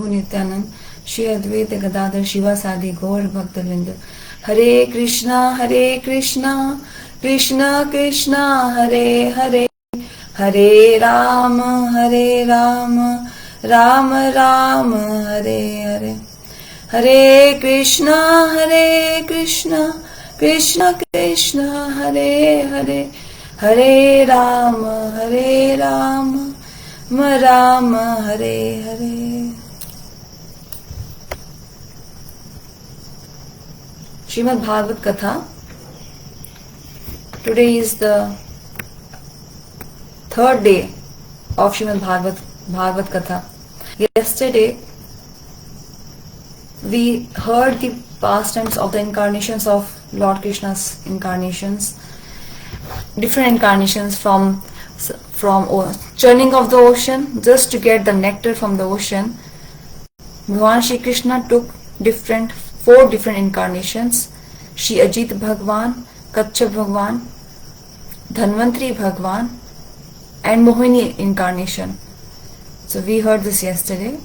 Prabhu Nityanand, Shri Advaita Gadadhar Shivasadi Gaur Bhaktavinda. Hare Krishna, Krishna Krishna, Hare Hare, Hare Rama, Rama Rama, Hare Hare. Hare Krishna, Krishna Krishna, Hare Hare, Hare Rama, Rama Hare Hare. Srimad Bhagavat Katha. Today is the third day of Srimad Bhagavat Katha. Yesterday we heard the pastimes of the incarnations of Lord Krishna's incarnations, different incarnations from churning of the ocean just to get the nectar from the ocean. Bhagavan Shri Krishna took four different incarnations: Shri Ajit Bhagavan, Katha Bhagavan, Dhanvantri Bhagavan, and Mohini incarnation. So we heard this yesterday.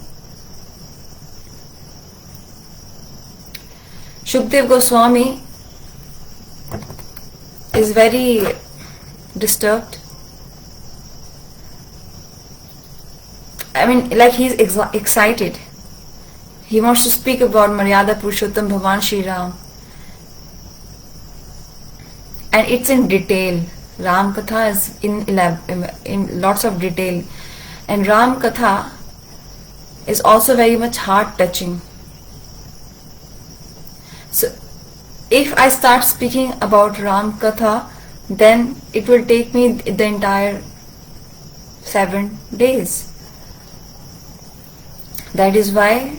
Shukdev Goswami is very disturbed. I mean, like he's excited. He wants to speak about Maryada Purushottam Bhagavan Shri Ram. And it's in detail. Ram Katha is in lots of detail. And Ram Katha is also very much heart-touching. So, if I start speaking about Ram Katha, then it will take me the entire 7 days. That is why,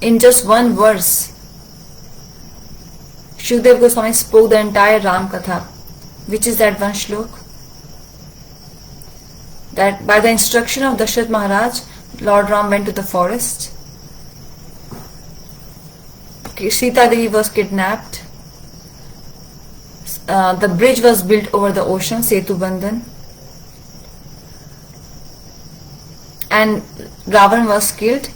in just one verse, Shukdev Goswami spoke the entire Ram Katha, which is that one shlok. That by the instruction of Dashrath Maharaj, Lord Ram went to the forest. Sita Devi was kidnapped. The bridge was built over the ocean, Setu Bandhan. And Ravan was killed.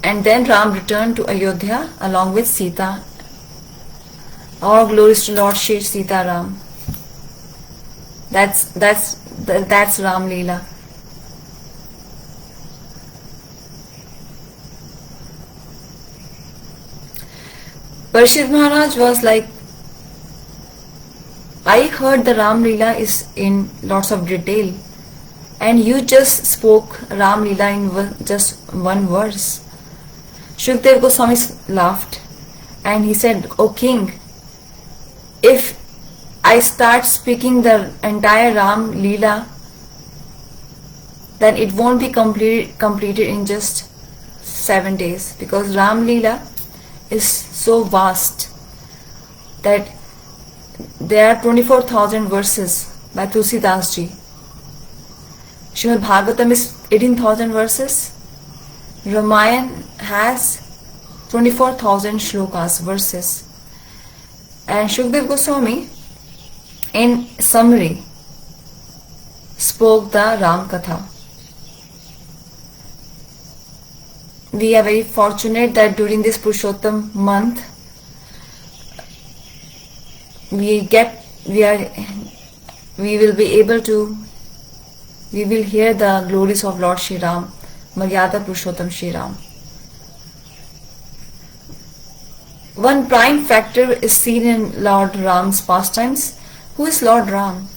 And then Ram returned to Ayodhya along with Sita. All glories to Lord Shri Sita Ram. That's Rama Lila. Parishit Maharaj was like, I heard the Ram Lila is in lots of detail, and you just spoke Ram Lila in just one verse. Shukdev Goswami laughed and he said, O king, if I start speaking the entire Ram Lila, then it won't be completed in just 7 days, because Ram Lila is so vast that there are 24,000 verses by Tulsidas ji. Srimad Bhagavatam is 18,000 verses. Ramayana has 24,000 shlokas, verses. And Shukdev Goswami, in summary, spoke the Ram Katha. We are very fortunate that during this Purushottam month, we will hear the glories of Lord Shri Ram, Maryada Purushottam Shri Ram. One prime factor is seen in Lord Ram's pastimes. Who is Lord Ram?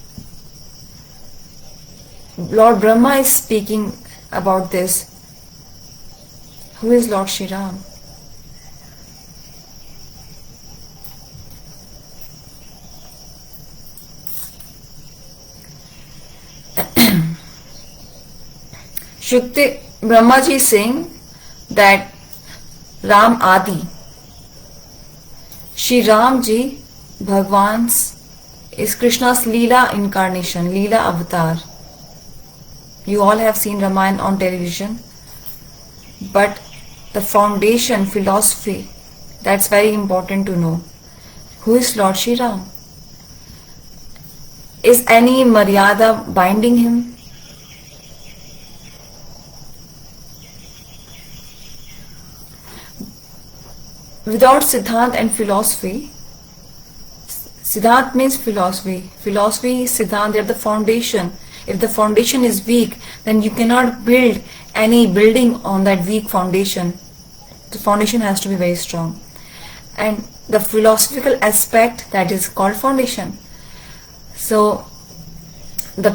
Lord Brahma is speaking about this. Who is Lord Shri Ram? Shukti Brahmaji is saying that Ram Adi, Shri Ram ji, Bhagwan's, is Krishna's Leela incarnation, Leela avatar. You all have seen Ramayana on television, but the foundation philosophy, that's very important to know. Who is Lord Shri Ram? Is any Maryada binding him? without Siddhant and philosophy, Siddhant means philosophy. Philosophy, Siddhant, they are the foundation. If the foundation is weak, then you cannot build any building on that weak foundation. The foundation has to be very strong. And the philosophical aspect, that is called foundation. So the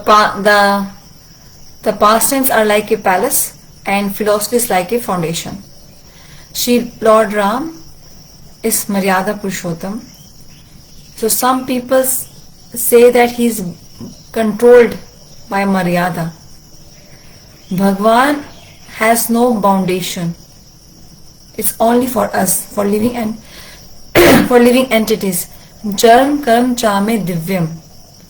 pastimes are like a palace and philosophy is like a foundation. Shri Lord Ram is Maryada Purushottam. So some people say that he is controlled by Maryada. Bhagavan has no foundation. It's only for us, for living and for living entities. Jarm karm chame divyam.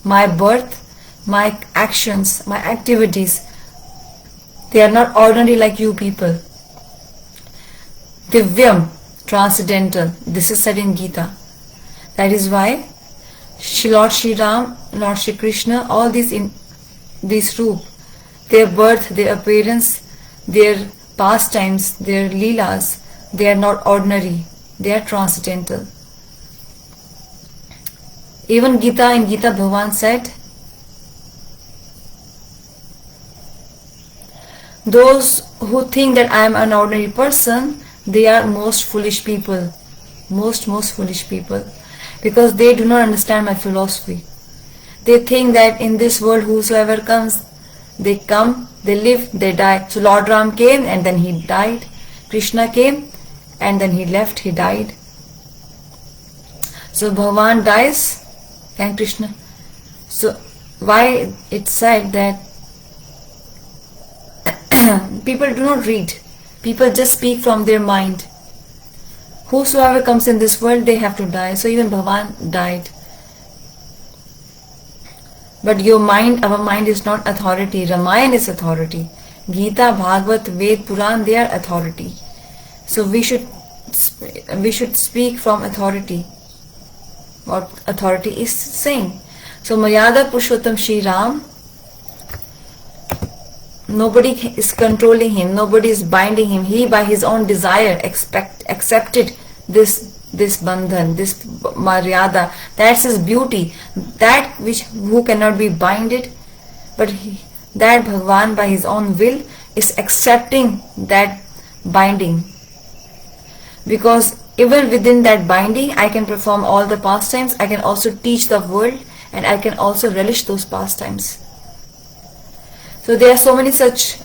My birth, my actions, my activities, they are not ordinary like you people. Divyam, transcendental. This is said in Gita. That is why Lord Shri Ram, Lord Shri Krishna, all these roop, their birth, their appearance, their pastimes, their leelas, they are not ordinary. They are transcendental. Even in Gita Bhagavan said, those who think that I am an ordinary person, they are most foolish people. Most foolish people. Because they do not understand my philosophy. They think that in this world whosoever comes, they come, they live, they die. So Lord Ram came and then he died. Krishna came and then he left, he died. So Bhagavan dies and Krishna. So why it's said that people do not read. People just speak from their mind. Whosoever comes in this world, they have to die. So even Bhagavan died. But your mind, our mind is not authority. Ramayana is authority. Gita, Bhagavat, Ved, Puran, they are authority. So we should speak from authority. What authority is saying. So Maryada Purushottam Shri Ram, nobody is controlling him, nobody is binding him. He by his own desire accepted this bandhan, this Maryada. That's his beauty. That who cannot be binded, but that Bhagavan by his own will is accepting that binding. Because even within that binding, I can perform all the pastimes, I can also teach the world, and I can also relish those pastimes. So there are so many such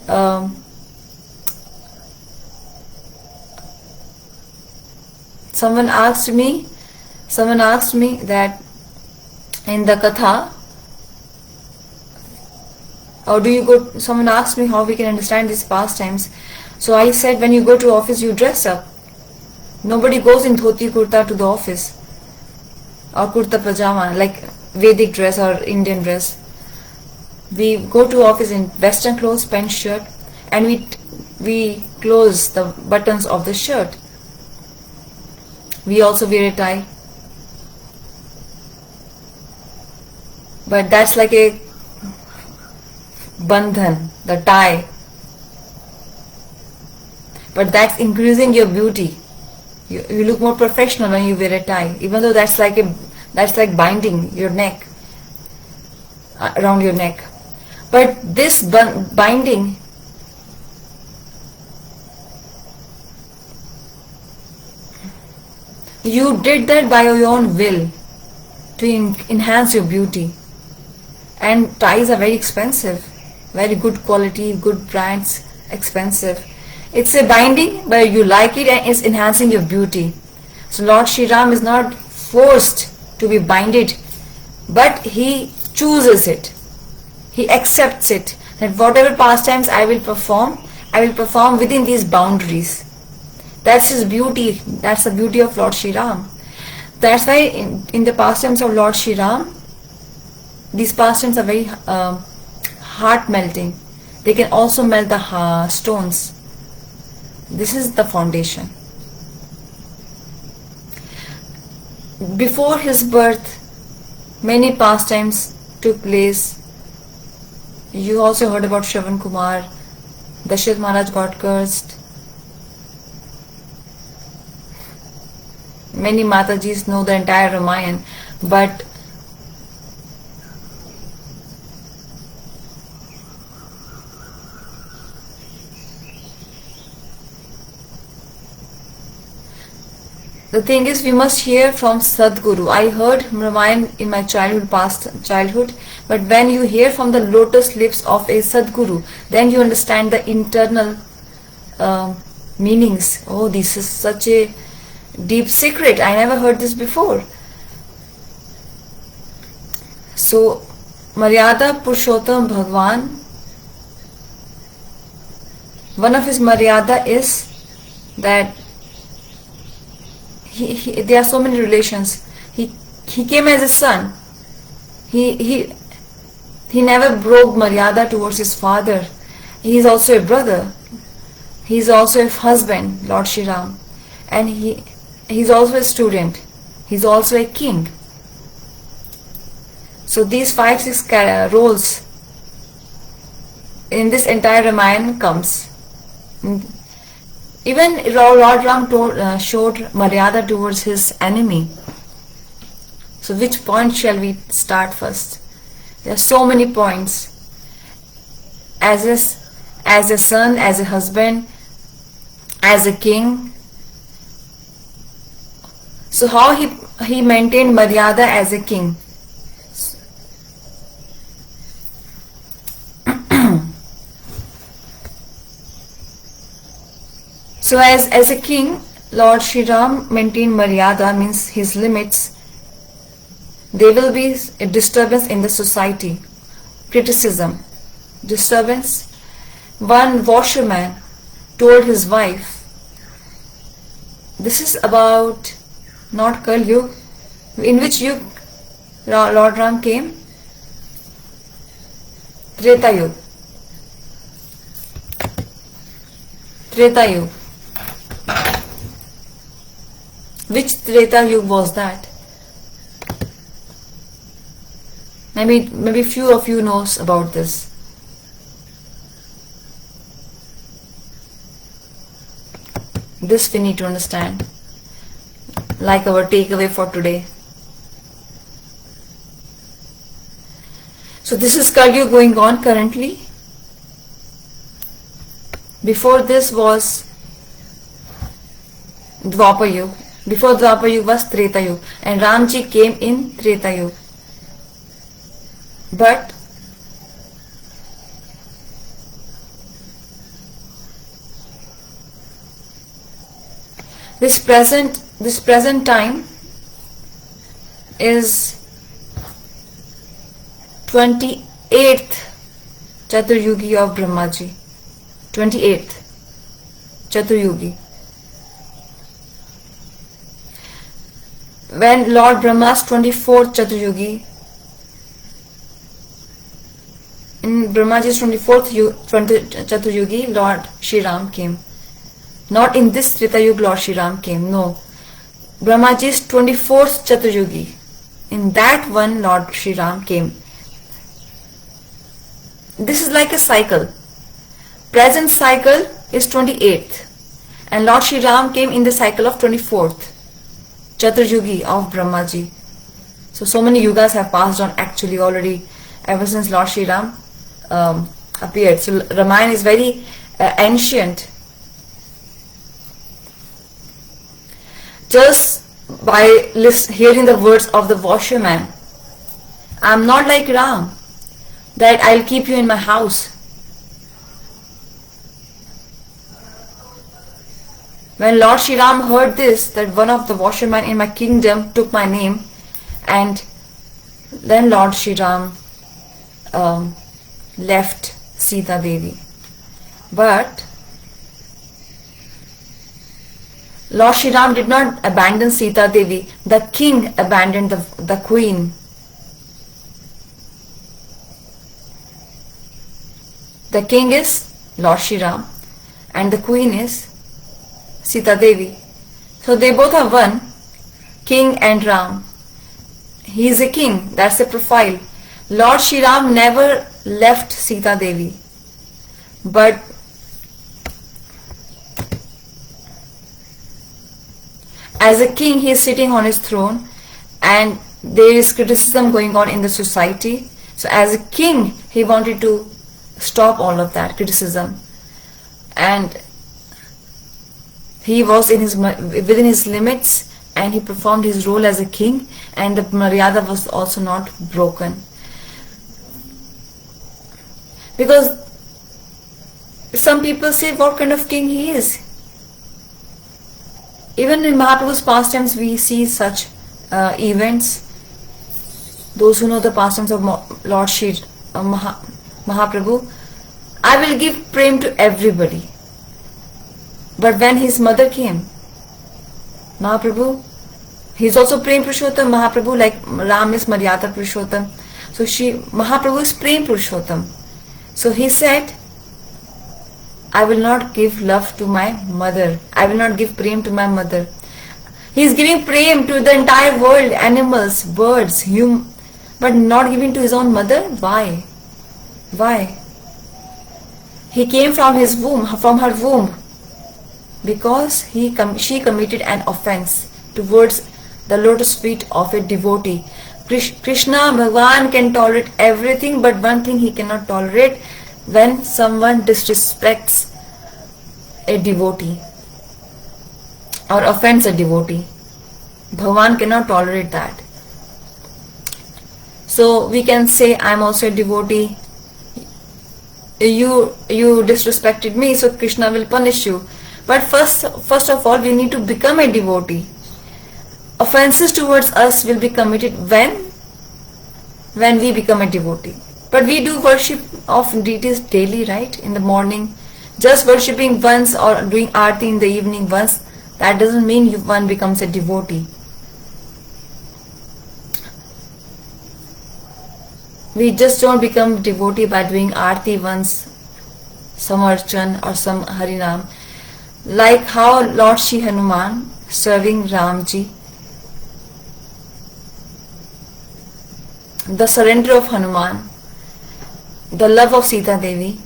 someone asked me that in the Katha, someone asked me how we can understand these pastimes. So I said, when you go to office, you dress up. Nobody goes in dhoti kurta to the office or kurta pajama like Vedic dress or Indian dress. We go to office in western clothes, pant, shirt, and we close the buttons of the shirt. We also wear a tie. But that's like a bandhan, the tie. But that's increasing your beauty. You look more professional when you wear a tie, even though that's like binding your neck, around your neck. But this binding, you did that by your own will to enhance your beauty. And ties are very expensive, very good quality, good brands, expensive. It's a binding, but you like it and it's enhancing your beauty. So Lord Shri Ram is not forced to be binded, but he chooses it. He accepts it, that whatever pastimes I will perform within these boundaries. That's his beauty. That's the beauty of Lord Shri Ram. That's why in the pastimes of Lord Shri Ram, these pastimes are very heart melting. They can also melt the stones. This is the foundation. Before his birth, many pastimes took place. You also heard about Shravan Kumar. Dashrath Maharaj got cursed. many Matajis know the entire Ramayana, but the thing is, we must hear from Sadguru. I heard Ramayana in my past childhood, but when you hear from the lotus lips of a Sadguru, then you understand the internal meanings. Oh, this is such a deep secret. I never heard this before. So, Maryada Purushottam Bhagwan, one of his Maryada is that there are so many relations. He came as a son. He never broke Maryada towards his father. He is also a brother. He is also a husband, Lord Shri Ram, and he is also a student. He is also a king. So these 5-6 roles in this entire Ramayana comes. Even Lord Ram showed Maryada towards his enemy. So which point shall we start first? There are so many points. As a son, as a husband, as a king. So how he maintained Maryada as a king? So as a king, Lord Shri Ram maintained Maryada, means his limits. There will be a disturbance in the society, criticism, disturbance. One washerman told his wife, this is about not Kal Yug, in which Yug Lord Ram came? Treta Yug. Treta Yug. Which Treta Yug was that? Maybe few of you knows about this. This we need to understand, like our takeaway for today. So this is Kal Yuga going on currently. Before this was Dwapar Yuga. Before Dwapar Yuga was Treta Yuga, and Ramji came in Treta Yuga. But this present time is 28th Chaturyugi of Brahmaji. 28th Chaturyugi. When Lord Brahma's 24th Chaturyugi, in Brahmaji's 24th Chaturyugi, Lord Shri Ram came. Not in this Treta Yuga Lord Shri Ram came, no. Brahmaji's 24th Chaturyugi, in that one Lord Shri Ram came. This is like a cycle. Present cycle is 28th, and Lord Shri Ram came in the cycle of 24th Chaturyugi of Brahmaji. So many yugas have passed on actually already ever since Lord Shri Ram appeared. So Ramayana is very ancient. Just by hearing the words of the washerman, I am not like Ram, that I will keep you in my house. When Lord Shri Ram heard this, that one of the washermen in my kingdom took my name, and then Lord Shri Ram left Sita Devi. But Lord Shri Ram did not abandon Sita Devi. The king abandoned the queen. The king is Lord Shri Ram and the queen is Sita Devi. So they both are one, king and Ram. He is a king, that's a profile. Lord Shri Ram never left Sita Devi. But As a king, he is sitting on his throne, and there is criticism going on in the society. So as a king, he wanted to stop all of that criticism, and he was within his limits, and he performed his role as a king, and the maryada was also not broken. Because some people say, what kind of king he is? Even in Mahaprabhu's pastimes, we see such events. Those who know the pastimes of Lord Shri Mahaprabhu, I will give prem to everybody. But when his mother came, Mahaprabhu, he is also Prem Purushottam. Mahaprabhu, like Ram is Maryada Purushottam. So Mahaprabhu is Prem Purushottam. So he said, I will not give love to my mother. I will not give prem to my mother. He is giving prem to the entire world, animals, birds, but not giving to his own mother. Why? Why? He came from his womb, from her womb, because she committed an offense towards the lotus feet of a devotee. Krishna, Bhagavan can tolerate everything, but one thing he cannot tolerate: when someone disrespects a devotee or offends a devotee. Bhagavan cannot tolerate that. So we can say, I am also a devotee. You disrespected me, so Krishna will punish you. But first of all, we need to become a devotee. Offenses towards us will be committed when we become a devotee. But we do worship of deities daily, right? In the morning, just worshipping once or doing aarti in the evening once, that doesn't mean one becomes a devotee. We just don't become devotee by doing aarti once, some archan or some harinam. Like how Lord Shri Hanuman serving Ramji, the surrender of Hanuman, the love of Sita Devi,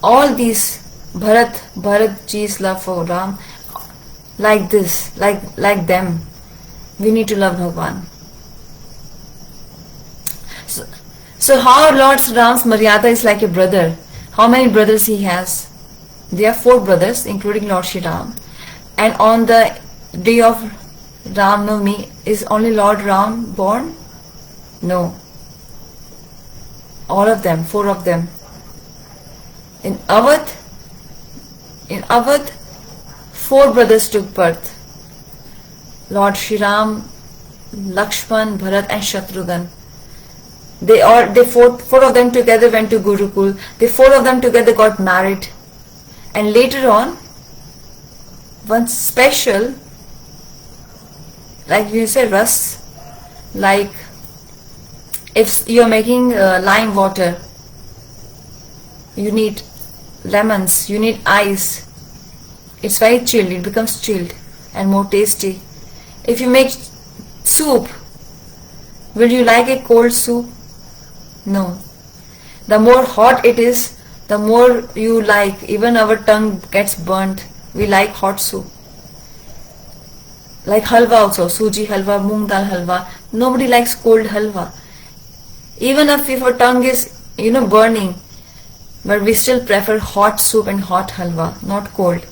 all these, Bharat ji's love for Ram, like this, like them, we need to love Bhagavan. So how Lord Ram's Maryada is like a brother. How many brothers he has? There are 4 brothers, including Lord Shri Ram. And on the day of Ram Navami, is only Lord Ram born? No. All of them, 4 of them. In Awadh, 4 brothers took birth. Lord Shri Ram, Lakshman, Bharat and Shatrughan. They 4 of them together went to Gurukul. The 4 of them together got married. And later on, one special, like you say, ras, like if you are making lime water, you need lemons, you need ice. It's very chilled, it becomes chilled and more tasty. If you make soup, will you like a cold soup? No. The more hot it is, the more you like. Even our tongue gets burnt. We like hot soup. Like halwa also, suji halwa, moong dal halwa. Nobody likes cold halwa. Even if our tongue is, burning, but we still prefer hot soup and hot halwa, not cold.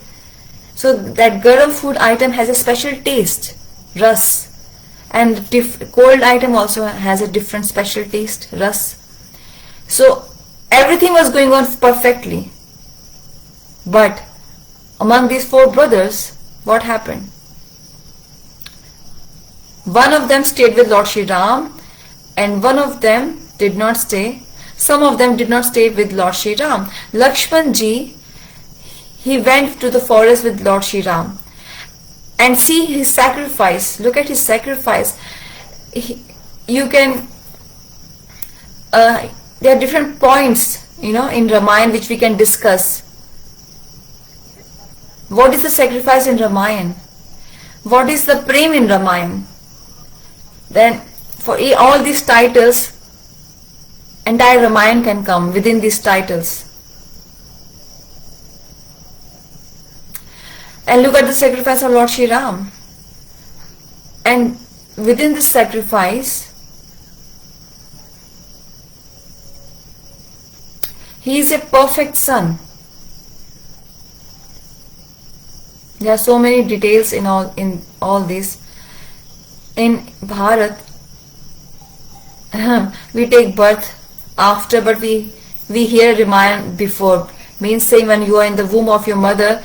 So that garam food item has a special taste, ras. And cold item also has a different special taste, ras. So everything was going on perfectly. But among these 4 brothers, what happened? One of them stayed with Lord Shri Ram, and one of them did not stay. Some of them did not stay with Lord Shri Ram. Lakshman ji, he went to the forest with Lord Shri Ram. And see his sacrifice. Look at his sacrifice. There are different points, in Ramayana which we can discuss. What is the sacrifice in Ramayana? What is the prem in Ramayana? Then for all these titles, entire Ramayana can come within these titles. And look at the sacrifice of Lord Shri Ram. And within this sacrifice, he is a perfect son. There are so many details in all this. In Bharat, we take birth after, but we hear Ramayana before. Means saying when you are in the womb of your mother,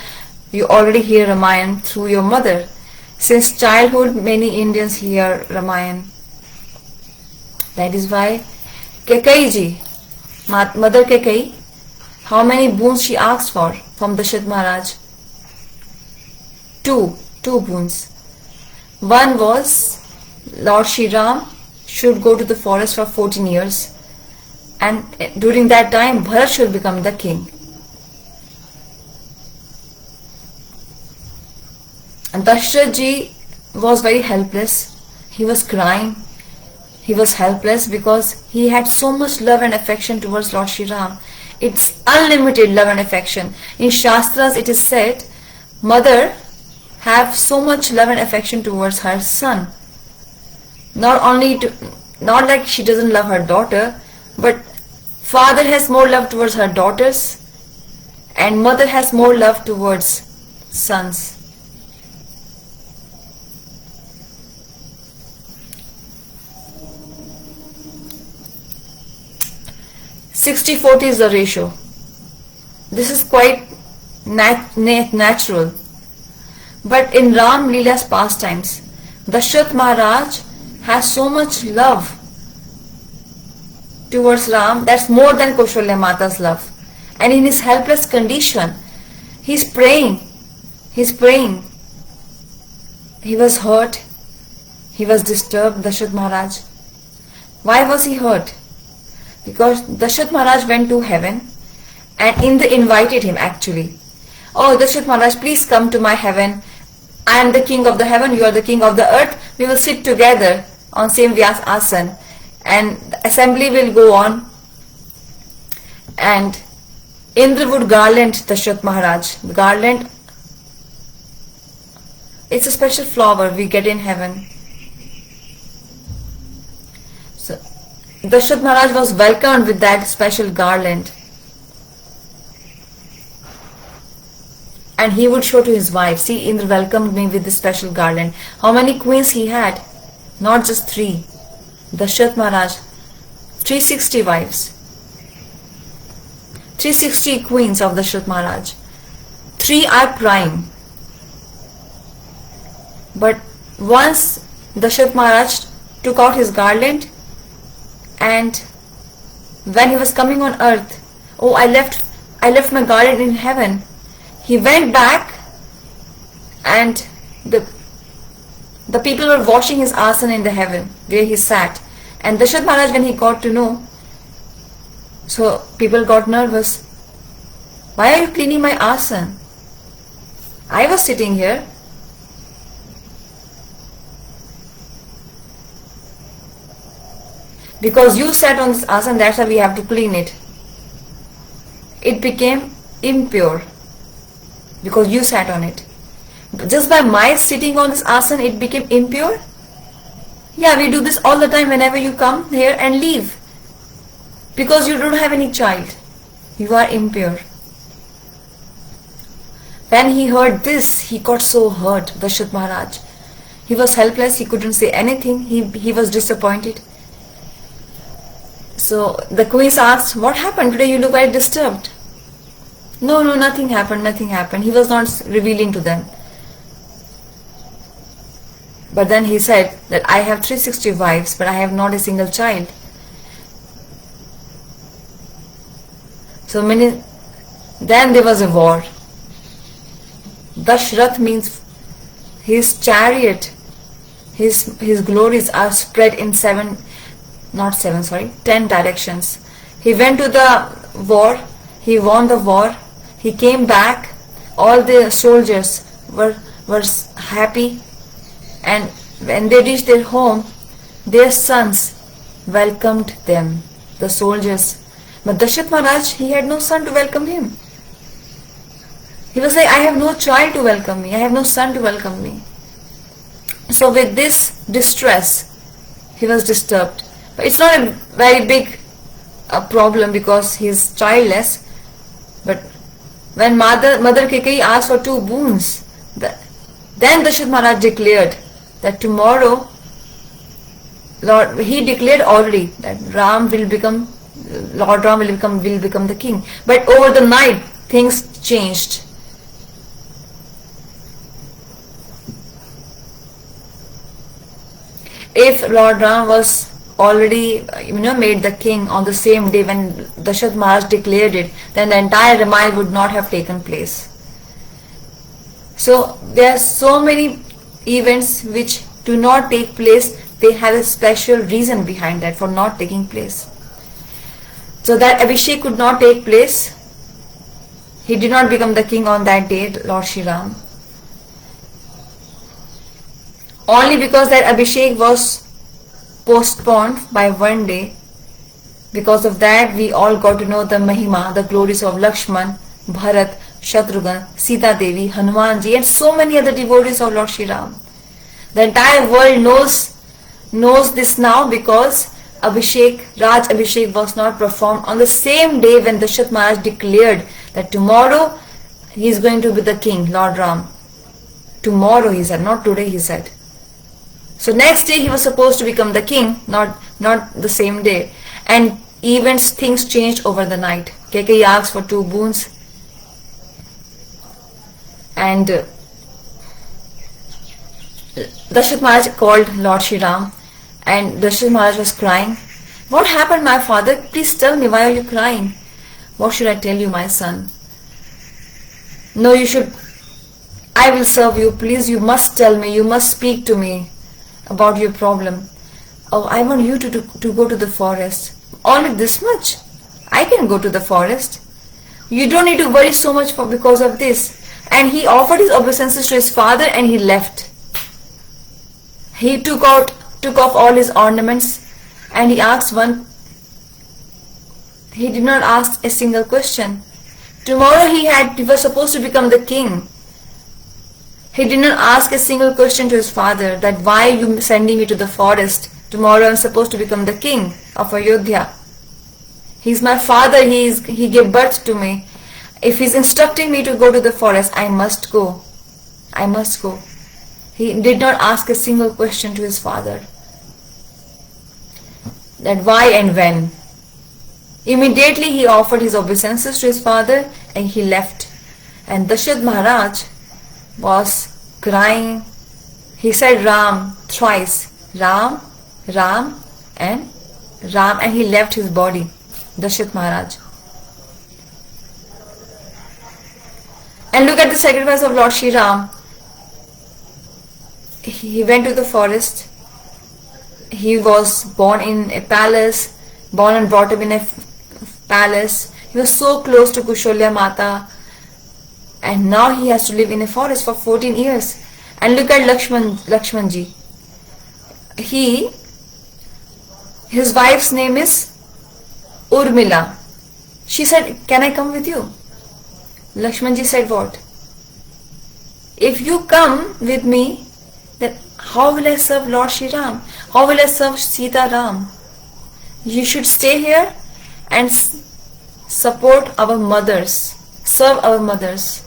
you already hear Ramayana through your mother. Since childhood, many Indians hear Ramayana. That is why Kekai ji, Mother Kekai, how many boons she asked for from Dasharatha Maharaj? Two boons. One was Lord Shri Ram should go to the forest for 14 years, and during that time Bharat should become the king. And Dashrath ji was very helpless. He was crying. He was helpless because he had so much love and affection towards Lord Shri Ram. It's unlimited love and affection. In Shastras it is said, mother have so much love and affection towards her son. Not like she doesn't love her daughter, but father has more love towards her daughters, and mother has more love towards sons. "60-40 is the ratio. This is quite natural. But in Rama Lila's pastimes, Dasharatha Maharaj has so much love towards Ram, that's more than Kaushalya Mata's love. And in his helpless condition, he's praying. He was hurt. He was disturbed, Dasharatha Maharaj. Why was he hurt? Because Dasharatha Maharaj went to heaven and Indra invited him actually. Oh Dasharatha Maharaj, please come to my heaven. I am the king of the heaven, you are the king of the earth. We will sit together on same Vyas Asan and the assembly will go on. And Indra would garland Dasharatha Maharaj. The garland, it's a special flower we get in heaven. So Dasharatha Maharaj was welcomed with that special garland. And he would show to his wife, see, Indra welcomed me with this special garland. How many queens he had? Not just 3. Dasharatha Maharaj, 360 wives. 360 queens of Dasharatha Maharaj. 3 are prime. But once Dasharatha Maharaj took out his garland, and when he was coming on earth, oh, I left my garland in heaven. He went back and the people were washing his asana in the heaven where he sat. And Dasharatha Maharaj, when he got to know, so people got nervous. Why are you cleaning my asana? I was sitting here. Because you sat on this asana, that's why we have to clean it. It became impure because you sat on it. Just by my sitting on this asana, it became impure? Yeah, we do this all the time whenever you come here and leave. Because you don't have any child. You are impure. When he heard this, he got so hurt, Dasharatha Maharaj. He was helpless, he couldn't say anything, he was disappointed. So the queens asked, what happened today? You look very disturbed. No, nothing happened. He was not revealing to them. But then he said that I have 360 wives, but I have not a single child. So then there was a war. Dashrath means his chariot, his glories are spread in 10 directions. He went to the war, he won the war, he came back, all the soldiers were happy, and when they reached their home, their sons welcomed them, the soldiers. But Dasharatha Maharaj, he had no son to welcome him. He was like, I have no child to welcome me, I have no son to welcome me. So with this distress, he was disturbed. But it's not a very big problem because he is childless. But when Mother Kaikeyi asked for 2 boons, then Dasharatha Maharaj declared that tomorrow, he declared already that Lord Ram will become the king. But over the night, things changed. If Lord Ram was already made the king on the same day when Dasharatha Maharaj declared it, then the entire Ramayana would not have taken place. So there are so many events which do not take place. They have a special reason behind that for not taking place. So that Abhishek could not take place. He did not become the king on that day, Lord Shri Ram. Only because that Abhishek was postponed by one day. Because of that, we all got to know the Mahima, the glories of Lakshman, Bharat, Shatrughan, Sita Devi, Hanumanji, and so many other devotees of Lord Shri Ram. The entire world knows this now because Raj Abhishek was not performed on the same day when Dasharatha Maharaj declared that tomorrow he is going to be the king, Lord Ram. Tomorrow he said, not today he said. So next day he was supposed to become the king, not the same day. And things changed over the night. Kaikeyi asked for 2 boons. And Dasharatha Maharaj called Lord Shri Ram, and Dasharatha Maharaj was crying. What happened, my father? Please tell me, why are you crying? What should I tell you, my son? No, you should. I will serve you. Please, you must tell me. You must speak to me about your problem. Oh, I want you to go to the forest. Only this much? I can go to the forest. You don't need to worry so much because of this. And he offered his obeisances to his father and he left. He took off all his ornaments and he asked he did not ask a single question. Tomorrow he was supposed to become the king. He did not ask a single question to his father that why are you sending me to the forest? Tomorrow I am supposed to become the king of Ayodhya. He is my father, he gave birth to me. If he is instructing me to go to the forest, I must go. I must go. He did not ask a single question to his father. That why and when. Immediately he offered his obeisances to his father and he left. And Dasharatha Maharaj was crying. He said Ram thrice. Ram, Ram and Ram, and he left his body. Dasharatha Maharaj. And look at the sacrifice of Lord Shri Ram. He went to the forest. He was born in a palace, born and brought up in a palace. He was so close to Kusholya Mata. And now he has to live in a forest for 14 years. And look at Lakshmanji. His wife's name is Urmila. She said, can I come with you? Lakshmanji said, what? If you come with me, then how will I serve Lord Shri Ram? How will I serve Sita Ram? You should stay here and support our mothers, serve our mothers.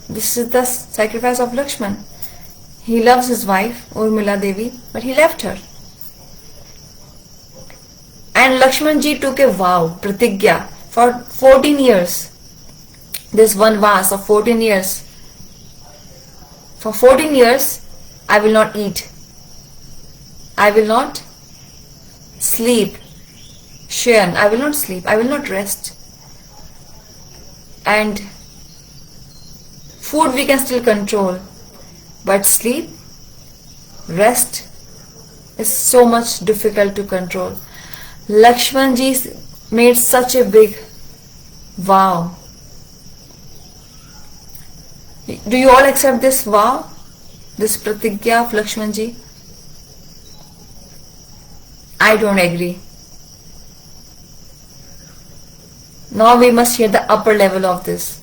This is the sacrifice of Lakshman. He loves his wife, Urmila Devi, but he left her. And Lakshmanji took a vow, pratigya, for 14 years. This one vas of 14 years. For 14 years, I will not eat. I will not sleep. Shayan, I will not sleep. I will not rest. And food we can still control. But sleep, rest is so much difficult to control. Lakshmanji made such a big vow. Do you all accept this vow? This pratigya of Lakshmanji? I don't agree. Now we must hear the upper level of this.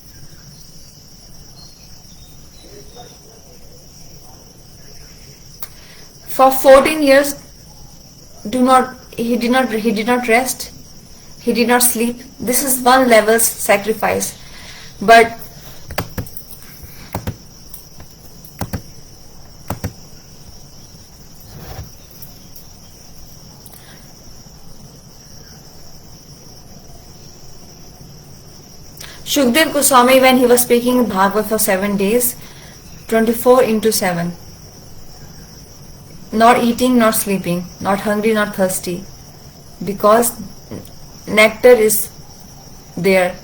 For 14 years, he did not rest. He did not sleep. This is one level's sacrifice. But Shukdev Goswami, when he was speaking Bhagavat for 7 days, 24 into 7, not eating, not sleeping, not hungry, not thirsty, because nectar is there,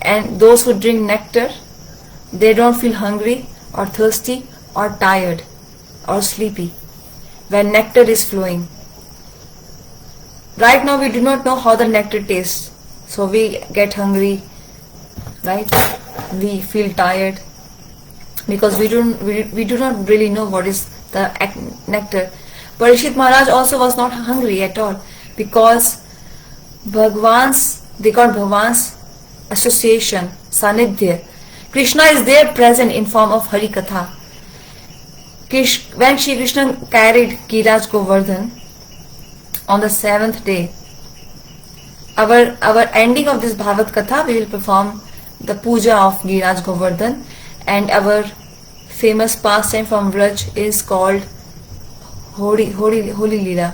and those who drink nectar, they don't feel hungry or thirsty or tired or sleepy when nectar is flowing. Right now we do not know how the nectar tastes, so we get hungry, right? We feel tired because we do not really know what is the nectar. Parikshit Maharaj also was not hungry at all, because they got Bhagwan's association, Sanidhya. Krishna is there present in form of Hari Katha. When Shri Krishna carried Giraj Govardhan on the 7th day, our ending of this Bhagavad Katha, we will perform the puja of Giraj Govardhan, and our famous pastime from Vraj is called Holy Lila.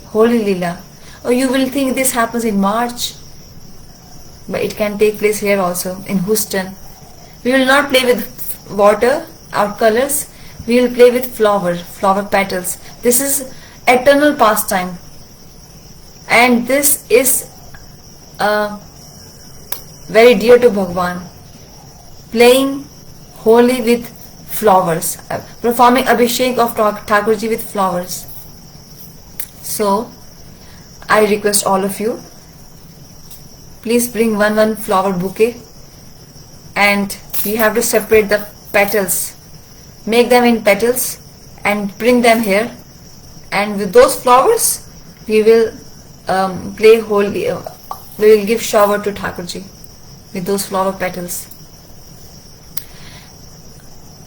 Holy Lila. Oh, you will think this happens in March, but it can take place here also in Houston. We will not play with water or colors. We will play with flower petals. This is eternal pastime, and this is very dear to Bhagwan. Playing holy with flowers, performing Abhishek of Thakurji with flowers. So I request all of you, please bring one flower bouquet, and we have to separate the petals, make them in petals and bring them here, and with those flowers we will play holy, we will give shower to Thakurji with those flower petals.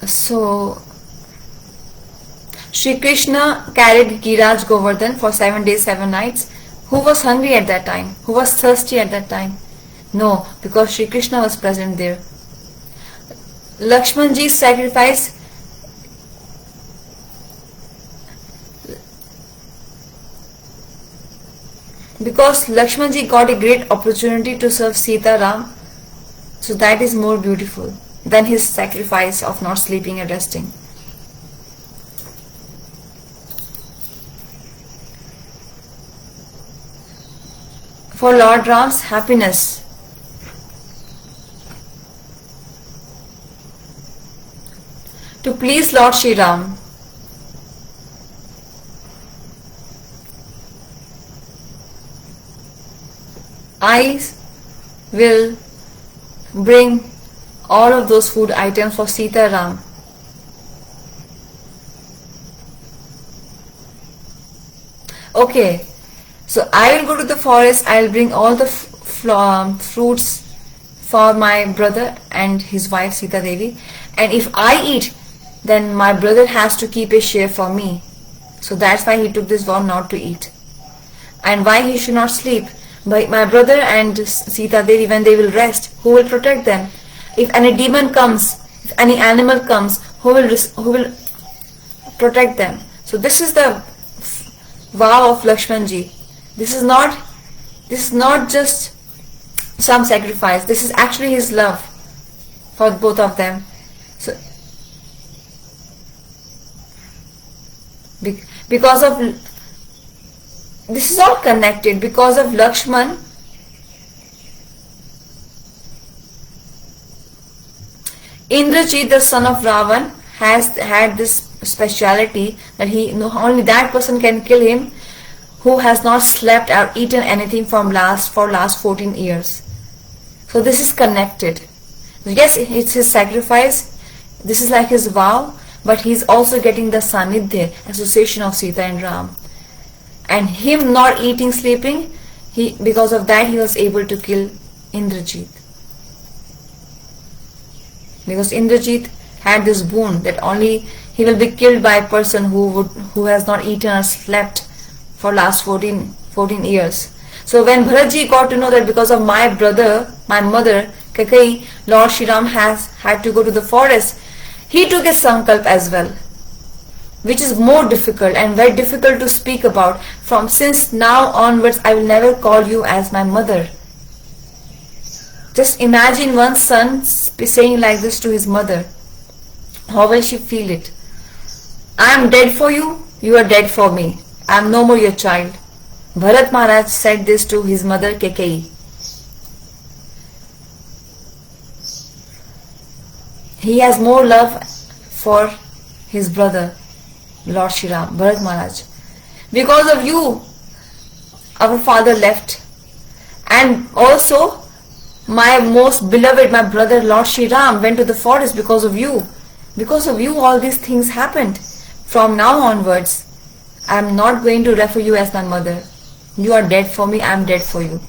So Shri Krishna carried Giraj Govardhan for 7 days, 7 nights. Who was hungry at that time? Who was thirsty at that time? No, because Shri Krishna was present there. Lakshmanji's sacrifice, because Lakshmanji got a great opportunity to serve Sita Ram, so that is more beautiful than his sacrifice of not sleeping and resting. For Lord Ram's happiness, to please Lord Shri Ram, I will bring all of those food items for Sita Ram. Okay, so I will go to the forest, I will bring all the fruits for my brother and his wife Sita Devi, and if I eat, then my brother has to keep a share for me. So that's why he took this vow not to eat. And why he should not sleep? But my brother and Sita Devi, when they will rest, who will protect them? If any demon comes, if any animal comes, who will protect them? So this is the vow of Lakshmanji. This is not just some sacrifice. This is actually his love for both of them. So because of this is all connected. Because of Lakshman, Indrajit, the son of Ravan, has had this speciality that only that person can kill him who has not slept or eaten anything for last 14 years. So this is connected. Yes, it's his sacrifice. This is like his vow, but he's also getting the Sanidhya, association of Sita and Ram. And him not eating, sleeping, because of that he was able to kill Indrajit. Because Indrajit had this boon that only he will be killed by a person who has not eaten or slept for last 14 years. So when Bharatji got to know that because of my brother, my mother, Kaikeyi, Lord Shri Ram has had to go to the forest, he took his sankalp as well, which is more difficult and very difficult to speak about. From since now onwards, I will never call you as my mother. Just imagine one son saying like this to his mother. How will she feel it? I am dead for you, you are dead for me. I am no more your child. Bharat Maharaj said this to his mother Kaikeyi. He has more love for his brother, Lord Shri Ram, Bharat Maharaj. Because of you, our father left. And also, my most beloved, my brother Lord Shri Ram went to the forest because of you. Because of you, all these things happened. From now onwards, I am not going to refer you as my mother. You are dead for me, I am dead for you.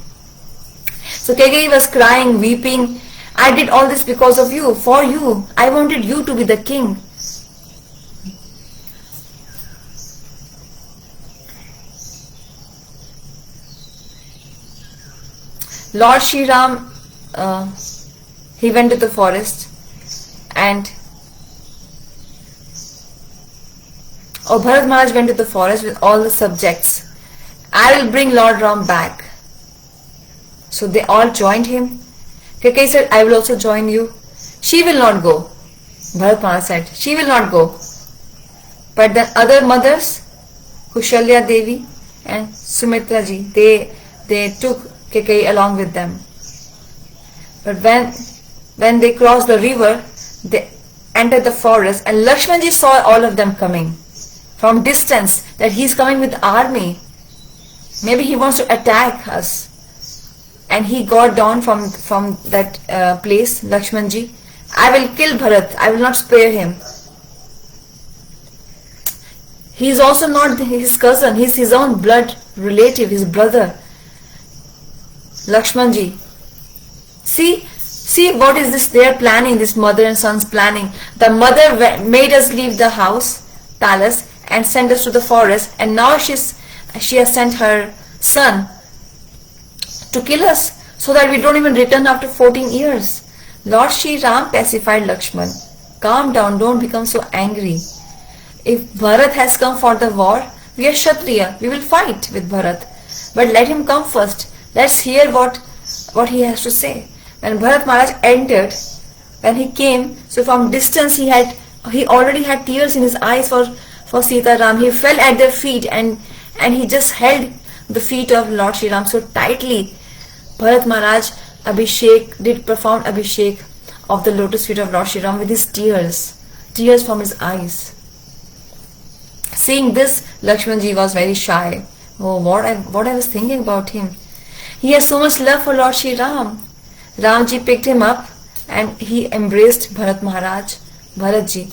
So Kaikeyi was crying, weeping. I did all this because of you, for you. I wanted you to be the king. Lord Shri Ram, he went to the forest and Bharat Maharaj went to the forest with all the subjects. I will bring Lord Ram back. So they all joined him. Kaikeyi said, I will also join you. She will not go. Bharat Maharaj said, she will not go. But the other mothers, Kushalya Devi and Sumitra ji, they took Kaikeyi along with them. But when they crossed the river, they entered the forest and Lakshman ji saw all of them coming from distance, that he is coming with army. Maybe he wants to attack us. And he got down from that place, Lakshman ji. I will kill Bharat. I will not spare him. He is also not his cousin. He is his own blood relative, his brother. Lakshman ji. See what is this they are planning, this mother and son's planning. The mother made us leave the house, palace, and sent us to the forest, and now she has sent her son to kill us so that we don't even return after 14 years. Lord Shri Ram pacified Lakshman. Calm down, don't become so angry. If Bharat has come for the war, we are Kshatriya, we will fight with Bharat. But let him come first. Let's hear what he has to say. When Bharat Maharaj entered, when he came, so from distance he already had tears in his eyes for Sita Ram. He fell at their feet and he just held the feet of Lord Shri Ram so tightly. Bharat Maharaj did profound abhishek of the lotus feet of Lord Shri Ram with his tears from his eyes. Seeing this, Lakshman ji was very shy. Oh, what I was thinking about him. He has so much love for Lord Shri Ram. Ram ji picked him up and he embraced Bharat Maharaj, Bharat ji.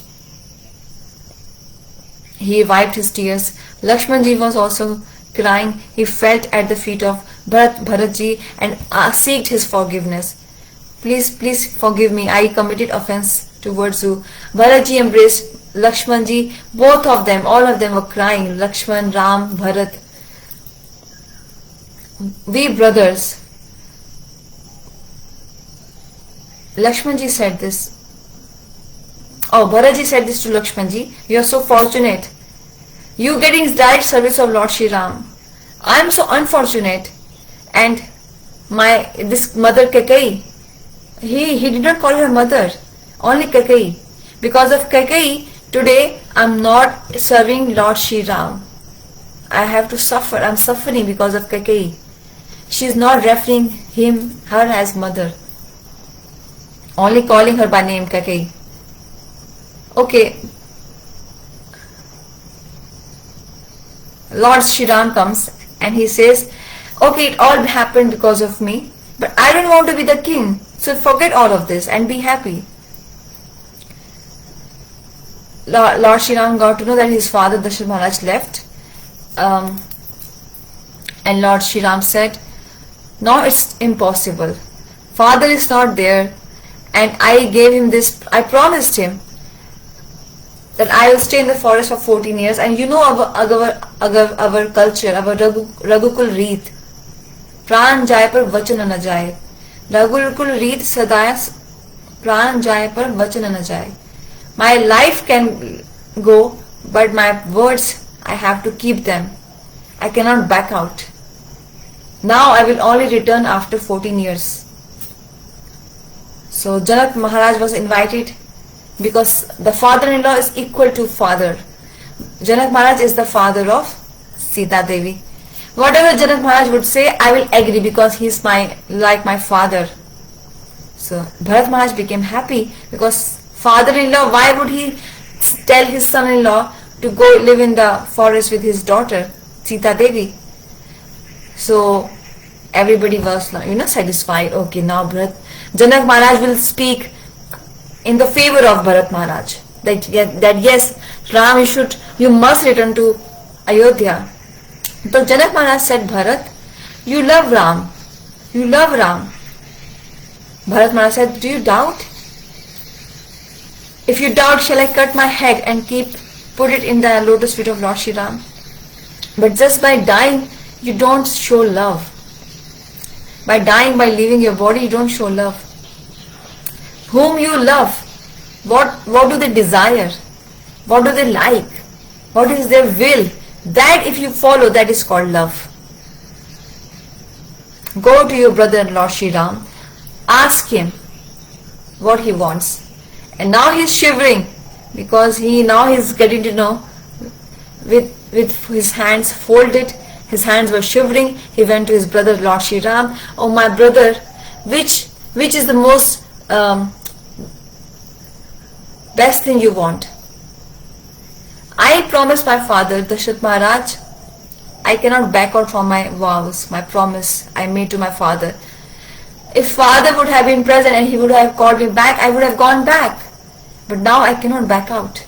He wiped his tears. Lakshman ji was also crying. He felt at the feet of Bharat ji and seeked his forgiveness. Please forgive me. I committed offense towards you. Bharat ji embraced Lakshman ji. Both of them, all of them were crying. Lakshman, Ram, Bharat. We brothers. Lakshman ji said this. Bharat ji said this to Lakshman ji. You are so fortunate. You getting direct service of Lord Shri Ram. I am so unfortunate. And this mother Kaikeyi, he did not call her mother, only Kaikeyi. Because of Kaikeyi, today I am not serving Lord Shri Ram. I have to suffer. I am suffering because of Kaikeyi. She is not referring her as mother, only calling her by name Kaikeyi. Okay. Lord Shri Ram comes and he says, okay, it all happened because of me, but I don't want to be the king, so forget all of this and be happy. Lord Shri Ram got to know that his father Dasharatha Maharaj left, and Lord Shri Ram said, no, it's impossible. Father is not there, and I gave him this, I promised him that I will stay in the forest for 14 years. And you know our culture, our Raghukul Reet. प्राण जाए पर वचन न जाए. रघुकुल रीत सदाय प्राण जाए पर वचन न जाए. My life can go, but my words, I have to keep them. I cannot back out. Now I will only return after 14 years. So Janak Maharaj was invited because the father-in-law is equal to father. Janak Maharaj is the father of Sita Devi. Whatever Janak Maharaj would say, I will agree because he is like my father. So Bharat Maharaj became happy because father-in-law, why would he tell his son-in-law to go live in the forest with his daughter, Sita Devi? So everybody was satisfied. Okay, now Janak Maharaj will speak in the favor of Bharat Maharaj. That yes, Ram, you must return to Ayodhya. So Janak Maharaj said, Bharat, you love Ram. You love Ram. Bharat Maharaj said, do you doubt? If you doubt, shall I cut my head and put it in the lotus feet of Lord Shri Ram? But just by dying, you don't show love. By dying, by leaving your body, you don't show love. Whom you love, what do they desire? What do they like? What is their will? That if you follow, that is called love. Go to your brother Lord Shri Ram, ask him what he wants. And now he is shivering because he is getting to know with his hands folded. His hands were shivering. He went to his brother Lord Shri Ram. Oh my brother, which is the most best thing you want? I promised my father, Dashrath Maharaj, I cannot back out from my vows, my promise I made to my father. If father would have been present and he would have called me back, I would have gone back. But now I cannot back out.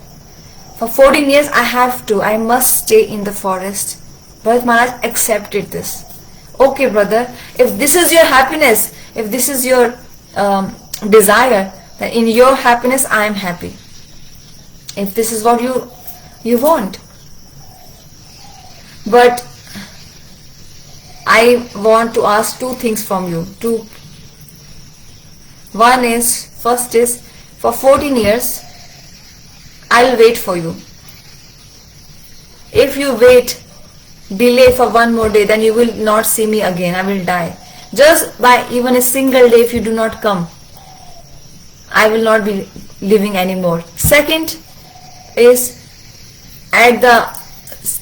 For 14 years I must stay in the forest. Bharat Maharaj accepted this. Okay brother, if this is your happiness, if this is your desire, then in your happiness I am happy. If this is what you want. But I want to ask two things from you. First is, for 14 years, I'll wait for you. If you delay for one more day, then you will not see me again. I will die. Just by even a single day, if you do not come, I will not be living anymore. Second is, at the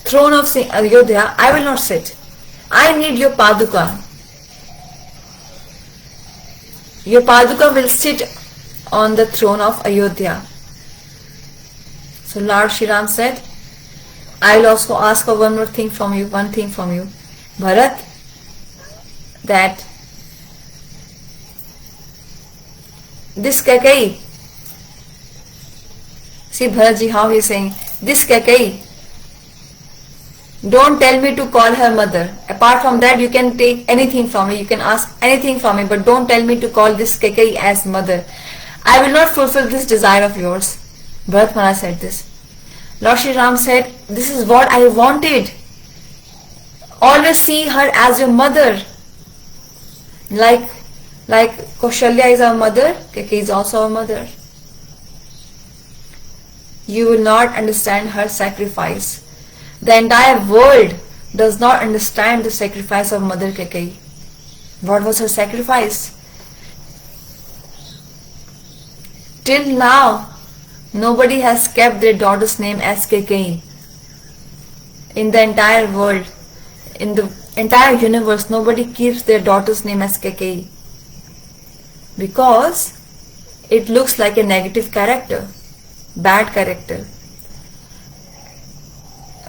throne of Ayodhya, I will not sit. I need your Paduka. Your Paduka will sit on the throne of Ayodhya. So Lord Shri Ram said, I will also ask for one thing from you. Bharat, that this Kakai, see Bharatji how he is saying, this Kakai, don't tell me to call her mother. Apart from that, you can take anything from me, you can ask anything from me, but don't tell me to call this Kakai as mother. I will not fulfill this desire of yours. Bharat Maharaj said this. Lord Shri Ram said, this is what I wanted. Always see her as your mother. Like Kaushalya is our mother, Kaikeyi is also our mother. You will not understand her sacrifice. The entire world does not understand the sacrifice of Mother Kaikeyi. What was her sacrifice? Till now, nobody has kept their daughter's name as Kaikeyi. In the entire world, in the entire universe, nobody keeps their daughter's name as Kaikeyi. Because it looks like a negative character, bad character.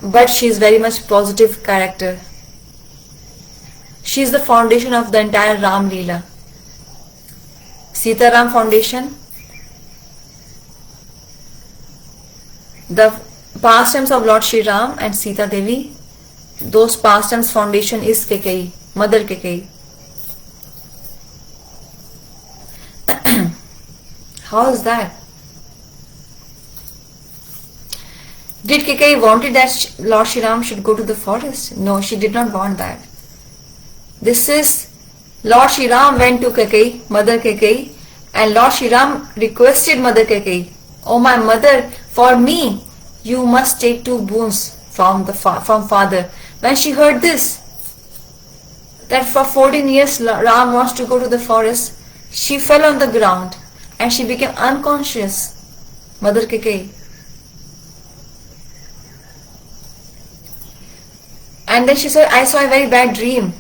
But she is very much positive character. She is the foundation of the entire Rama Lila. Sita Ram foundation. The pastimes of Lord Shri Ram and Sita Devi, those pastimes foundation is Kaikeyi, Mother Kaikeyi. How is that? Did Kekai wanted that Lord Shri Ram should go to the forest? No, she did not want that. This is Lord Shri Ram went to Kekai, Mother Kekai, and Lord Shri Ram requested Mother Kekai, "Oh my mother, for me, you must take 2 boons from father." When she heard this, that for 14 years Ram wants to go to the forest, she fell on the ground and she became unconscious. Mother Kekai. And then she said, "I saw a very bad dream.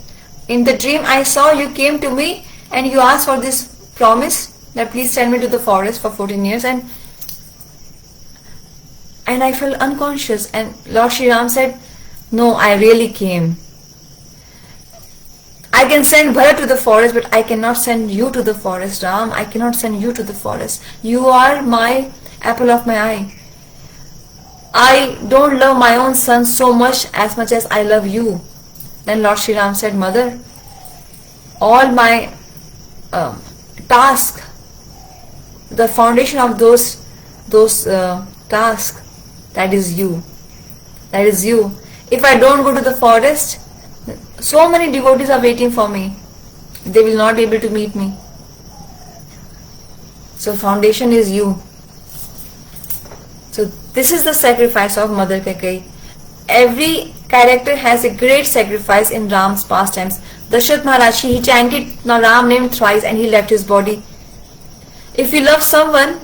In the dream I saw you came to me and you asked for this promise that please send me to the forest for 14 years and I fell unconscious." And Lord Shri Ram said, "No, I really came. I can send Bharat to the forest, but I cannot send you to the forest, Ram. I cannot send you to the forest. You are my apple of my eye. I don't love my own son so much as I love you." Then Lord Shri Ram said, "Mother, all my task, the foundation of those tasks, that is you. That is you. If I don't go to the forest, so many devotees are waiting for me. They will not be able to meet me. So foundation is you." So this is the sacrifice of Mother Kekai. Every character has a great sacrifice in Ram's pastimes. Dasharatha Maharaj, he chanted Ram name thrice and he left his body. If we love someone,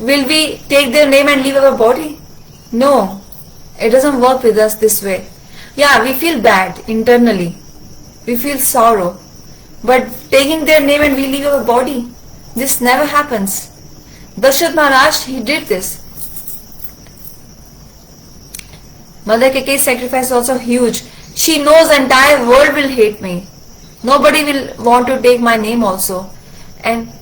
will we take their name and leave our body? No, it doesn't work with us this way. Yeah, we feel bad internally. We feel sorrow. But taking their name and we leave our body, this never happens. Dasharatha Maharaj, he did this. Mother Kekai's sacrifice is also huge. She knows the entire world will hate me. Nobody will want to take my name also. And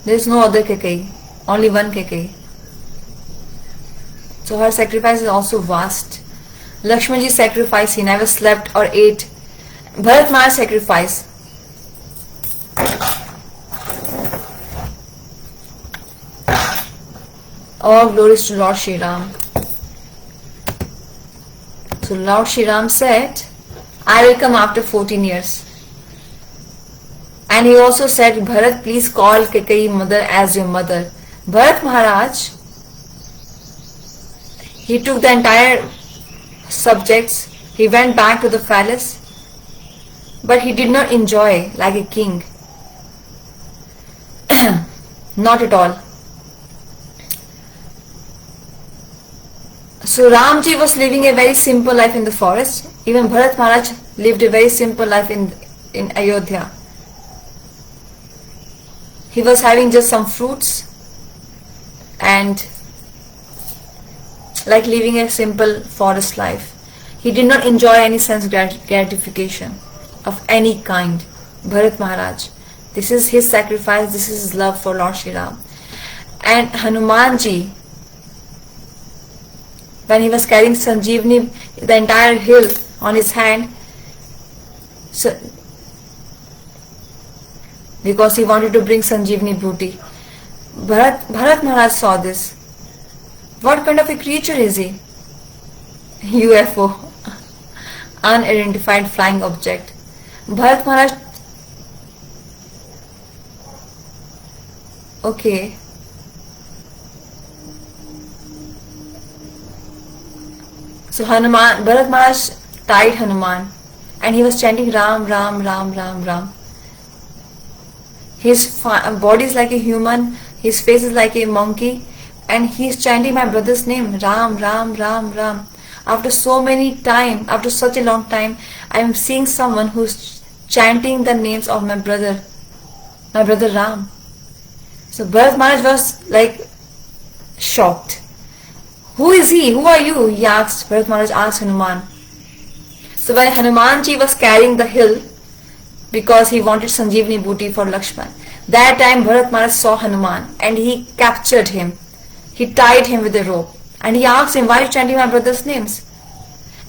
there is no other Kekai, only one Kekai. So her sacrifice is also vast. Lakshmanji's sacrifice, he never slept or ate. Bharat Maharaj's sacrifice, all glories to Lord Shri Ram. So Lord Shri Ram said, "I will come after 14 years." And he also said, "Bharat, please call Kekai mother as your mother." Bharat Maharaj, he took the entire subjects, he went back to the palace, but he did not enjoy like a king. Not at all. So Ramji was living a very simple life in the forest. Even Bharat Maharaj lived a very simple life in Ayodhya. He was having just some fruits and like living a simple forest life. He did not enjoy any sense gratification of any kind. Bharat Maharaj. This is his sacrifice, this is his love for Lord Shri Ram. And Hanumanji, when he was carrying Sanjeevani, the entire hill on his hand, so because he wanted to bring Sanjeevani booty. Bharat Maharaj saw this. What kind of a creature is he? UFO, unidentified flying object. Bharat Maharaj, okay. So Bharat Maharaj tied Hanuman and he was chanting Ram, Ram, Ram, Ram, Ram. His body is like a human, his face is like a monkey, and he is chanting my brother's name, Ram, Ram, Ram, Ram. After so many time, after such a long time, I am seeing someone who is chanting the names of my brother Ram. So Bharat Maharaj was like shocked. Who is he? Who are you? He asked. Bharat Maharaj asked Hanuman. So when Hanumanji was carrying the hill, because he wanted Sanjeevani booty for Lakshman, that time Bharat Maharaj saw Hanuman and he captured him. He tied him with a rope and he asked him, "Why are you chanting my brother's names?"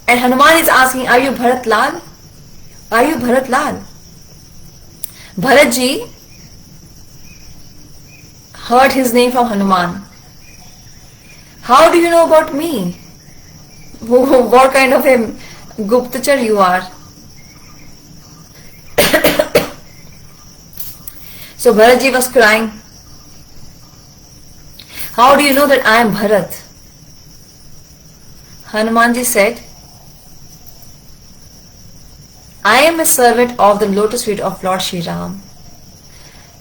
And Hanuman is asking, "Are you Bharat Lal? Are you Bharat Lal?" Bharatji, heard his name from Hanuman. How do you know about me? What kind of a Guptachar you are? So Bharatji was crying. How do you know that I am Bharat? Hanumanji said, I am a servant of the lotus feet of Lord Shri Ram.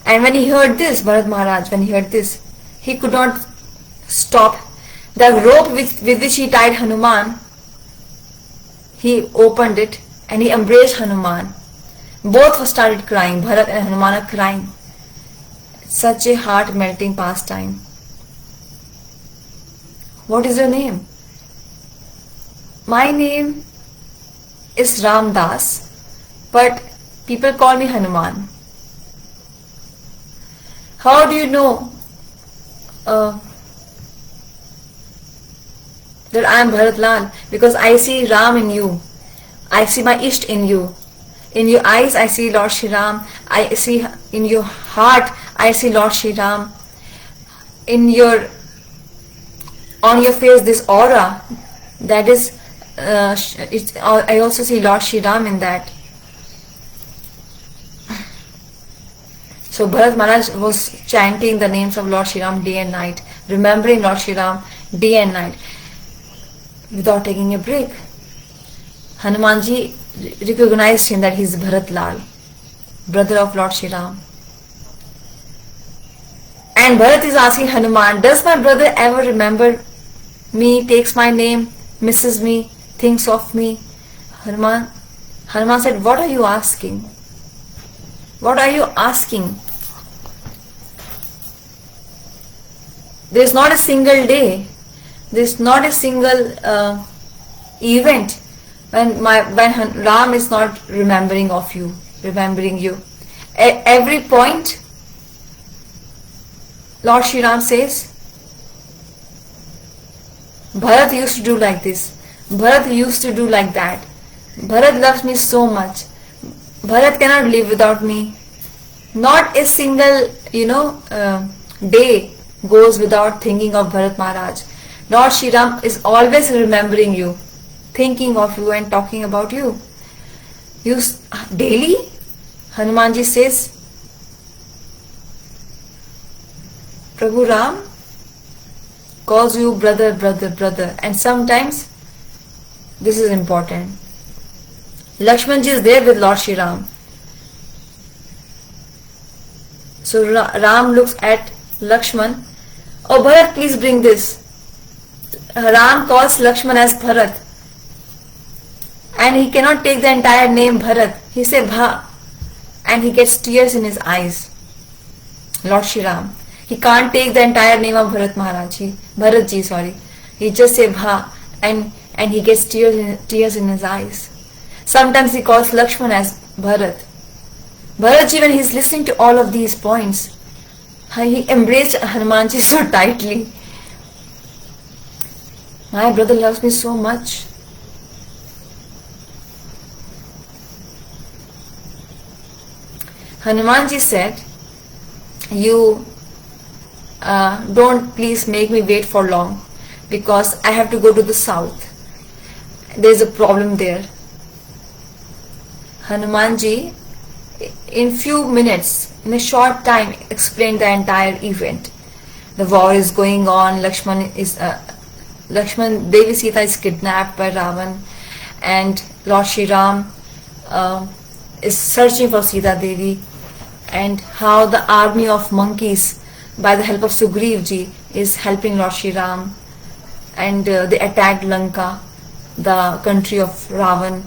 And when he heard this, Bharat Maharaj, when he heard this, he could not stop. The rope with which he tied Hanuman, he opened it and he embraced Hanuman. Both started crying. Bharat and Hanuman are crying. Such a heart-melting pastime. What is your name? My name is Ram Das, but people call me Hanuman. How do you know that I am Bharat Lal? Because I see Ram in you. I see my Isht in you. In your eyes I see Lord Shri Ram. I see in your heart I see Lord Shri Ram. On your face this aura, that is, I also see Lord Shri Ram in that. So Bharat Maharaj was chanting the names of Lord Shri Ram day and night, remembering Lord Shri Ram day and night, without taking a break. Hanumanji recognized him that he is Bharat Lal, brother of Lord Shri Ram. And Bharat is asking Hanuman, does my brother ever remember me, takes my name, misses me, thinks of me? Hanuman said, what are you asking? What are you asking? There is not a single day, there is not a single event when Ram is not remembering you. At every point, Lord Shri Ram says, Bharat used to do like this, Bharat used to do like that, Bharat loves me so much, Bharat cannot live without me. Not a single, day goes without thinking of Bharat Maharaj. Lord Shri Ram is always remembering you, thinking of you and talking about you. Daily? Hanumanji says, Prabhu Ram calls you brother, brother, brother. And sometimes, this is important, Lakshmanji is there with Lord Shri Ram. So Ram looks at Lakshman. Oh Bharat, please bring this. Ram calls Lakshman as Bharat. And he cannot take the entire name Bharat. He says Bha. And he gets tears in his eyes. Lord Shri Ram. He can't take the entire name of Bharatji. He just says Bha. And he gets tears in his eyes. Sometimes he calls Lakshman as Bharat. Bharatji, when he is listening to all of these points, he embraced Hanumanji so tightly. My brother loves me so much. Hanumanji said, you don't please make me wait for long, because I have to go to the south. There is a problem there. Hanumanji, in few minutes, in a short time, explained the entire event. The war is going on. Devi Sita is kidnapped by Ravan, and Lord Shri Ram is searching for Sita Devi, and how the army of monkeys, by the help of Sugriv ji, is helping Lord Shri Ram, and they attacked Lanka, the country of Ravan.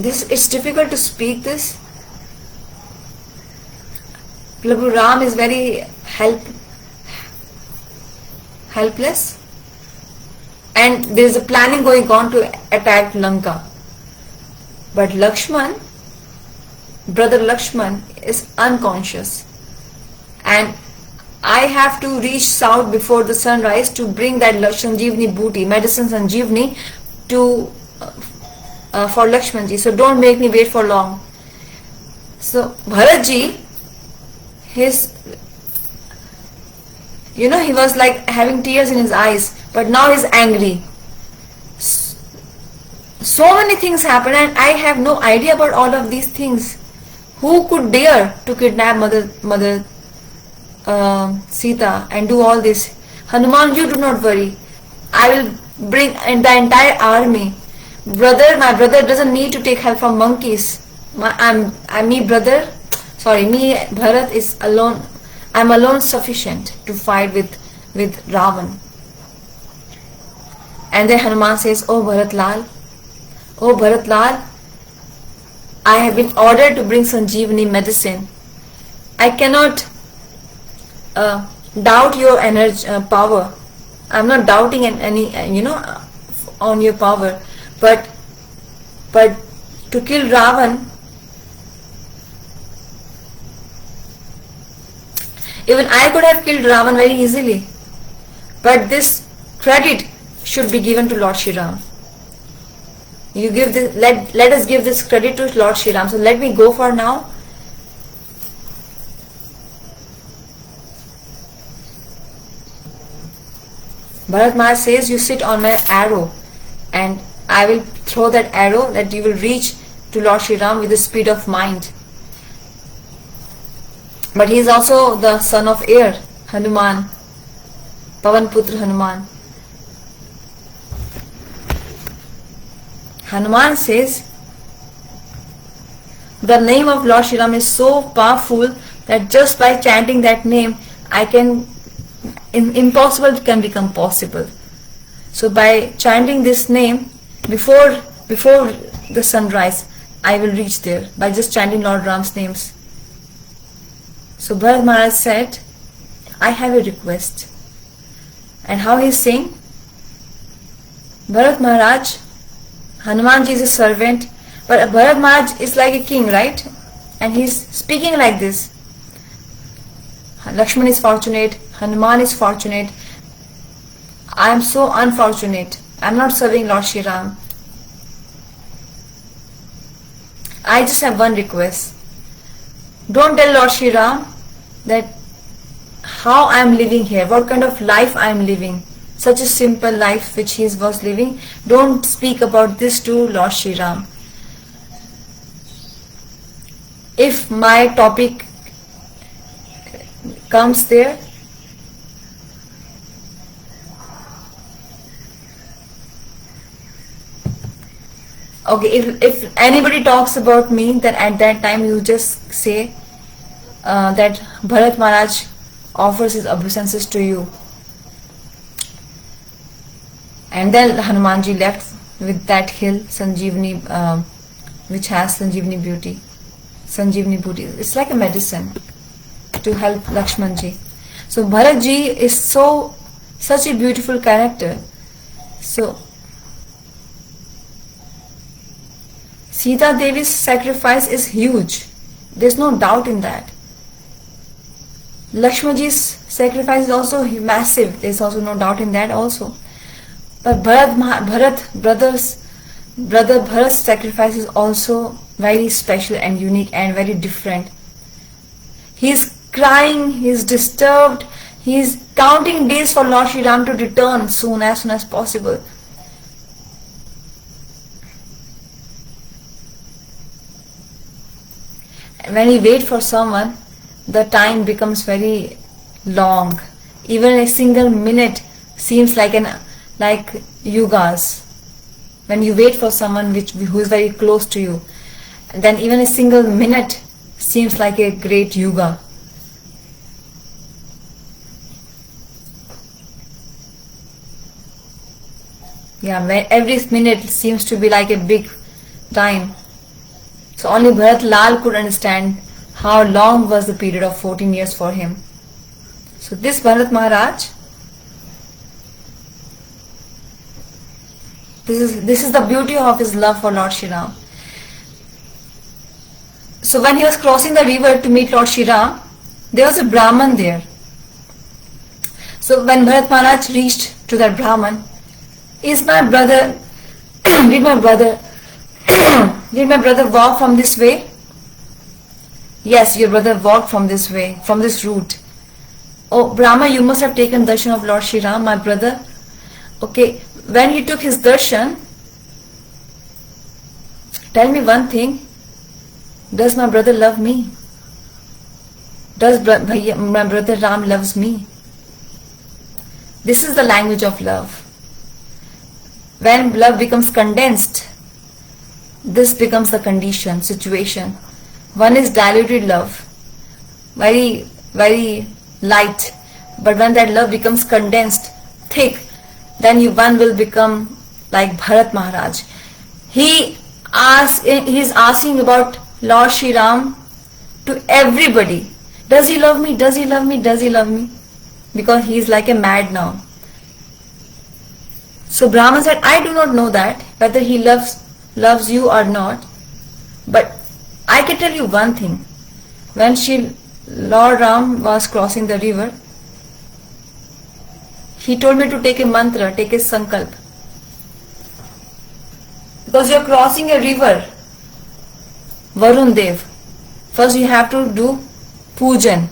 It's difficult to speak this. Prabhu Ram is very helpless, and there is a planning going on to attack Lanka. But Lakshman, brother Lakshman, is unconscious, and I have to reach south before the sunrise to bring that Sanjeevani booty, medicine Sanjeevani, for Lakshmanji. So don't make me wait for long. So Bharatji, his, he was like having tears in his eyes, but now he's angry. So many things happen, and I have no idea about all of these things. Who could dare to kidnap Mother Sita and do all this? Hanuman, you do not worry. I will bring the entire army. My brother doesn't need to take help from monkeys. Bharat is alone. I'm alone sufficient to fight with Ravan. And then Hanuman says, Oh Bharat Lal, I have been ordered to bring Sanjeevani medicine. I cannot doubt your energy, power. I'm not doubting any, on your power. But to kill Ravan, even I could have killed Ravan very easily. But this credit should be given to Lord Shri Ram. You give this, let us give this credit to Lord Shri Ram. So let me go for now. Bharat Maharaj says, you sit on my arrow and I will throw that arrow that you will reach to Lord Shri Ram with the speed of mind. But he is also the son of air, Hanuman, Pavan Putra Hanuman. Hanuman says, the name of Lord Shri Ram is so powerful that just by chanting that name, impossible can become possible. So by chanting this name, before the sunrise, I will reach there by just chanting Lord Ram's names. So Bharat Maharaj said, I have a request. And how he is saying? Bharat Maharaj, Hanumanji is a servant, but Bharat Maharaj is like a king, right? And he is speaking like this. Lakshman is fortunate, Hanuman is fortunate. I am so unfortunate. I am not serving Lord Shri Ram. I just have one request. Don't tell Lord Shri Ram that how I am living here, what kind of life I am living. Such a simple life which he was living. Don't speak about this to Lord Shri Ram. If my topic comes there, okay, if anybody talks about me, then at that time you just say that Bharat Maharaj offers his obeisances to you. And then Hanumanji left with that hill, Sanjeevani, which has Sanjeevani beauty. It's like a medicine to help Lakshmanji. So Bharatji is such a beautiful character. So Sita Devi's sacrifice is huge. There's no doubt in that. Lakshmanji's sacrifice is also massive. There's also no doubt in that also. But Bharat's sacrifice is also very special and unique and very different. He's crying, he's disturbed, he's counting days for Lord Shri Ram to return as soon as possible. When we wait for someone, the time becomes very long. Even a single minute seems like yugas. When you wait for someone who is very close to you, then even a single minute seems like a great yuga. Yeah, every minute seems to be like a big time. So only Bharat Lal could understand how long was the period of 14 years for him. So this Bharat Maharaj, this is the beauty of his love for Lord Shri Ram. So when he was crossing the river to meet Lord Shri Ram, there was a Brahman there. So when Bharat Maharaj reached to that Brahman, did my brother walk from this way? Yes, your brother walked from this way, from this route. Oh, Brahma, you must have taken darshan of Lord Shri Ram, my brother. Okay, when he took his darshan, tell me one thing. Does my brother love me? Does my brother Ram loves me? This is the language of love. When love becomes condensed, this becomes the condition, situation. One is diluted love, very, very light. But when that love becomes condensed, thick, then one will become like Bharat Maharaj. He is asking about Lord Shri Ram to everybody. Does he love me? Does he love me? Does he love me? Because he is like a mad now. So Brahman said, I do not know that, whether he loves you or not. But I can tell you one thing. When Lord Ram was crossing the river, he told me to take a mantra, take a sankalp. Because you are crossing a river, Varun Dev, first you have to do pujan,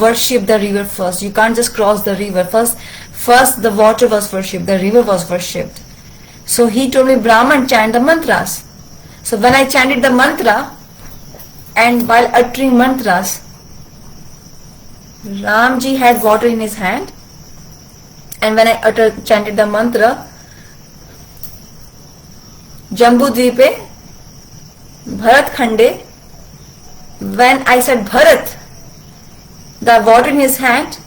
worship the river first. You can't just cross the river. First the water was worshipped, the river was worshipped. So he told me, Brahman, chant the mantras. So when I chanted the mantra, and while uttering mantras, Ramji had water in his hand, and when I chanted the mantra, Jambu Dvipe, Bharat Khande, when I said Bharat, the water in his hand,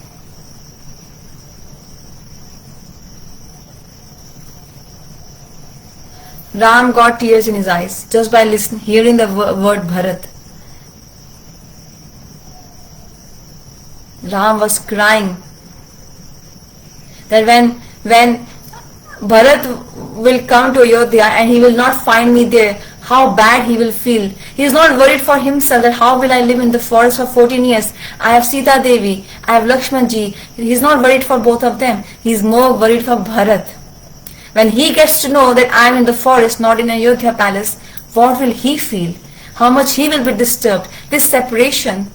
Ram got tears in his eyes just by hearing the word Bharat. Ram was crying that when Bharat will come to Ayodhya and he will not find me there, how bad he will feel. He is not worried for himself that how will I live in the forest for 14 years. I have Sita Devi, I have Lakshmanji. He is not worried for both of them. He is more worried for Bharat. When he gets to know that I am in the forest, not in Ayodhya palace, what will he feel? How much he will be disturbed. This separation,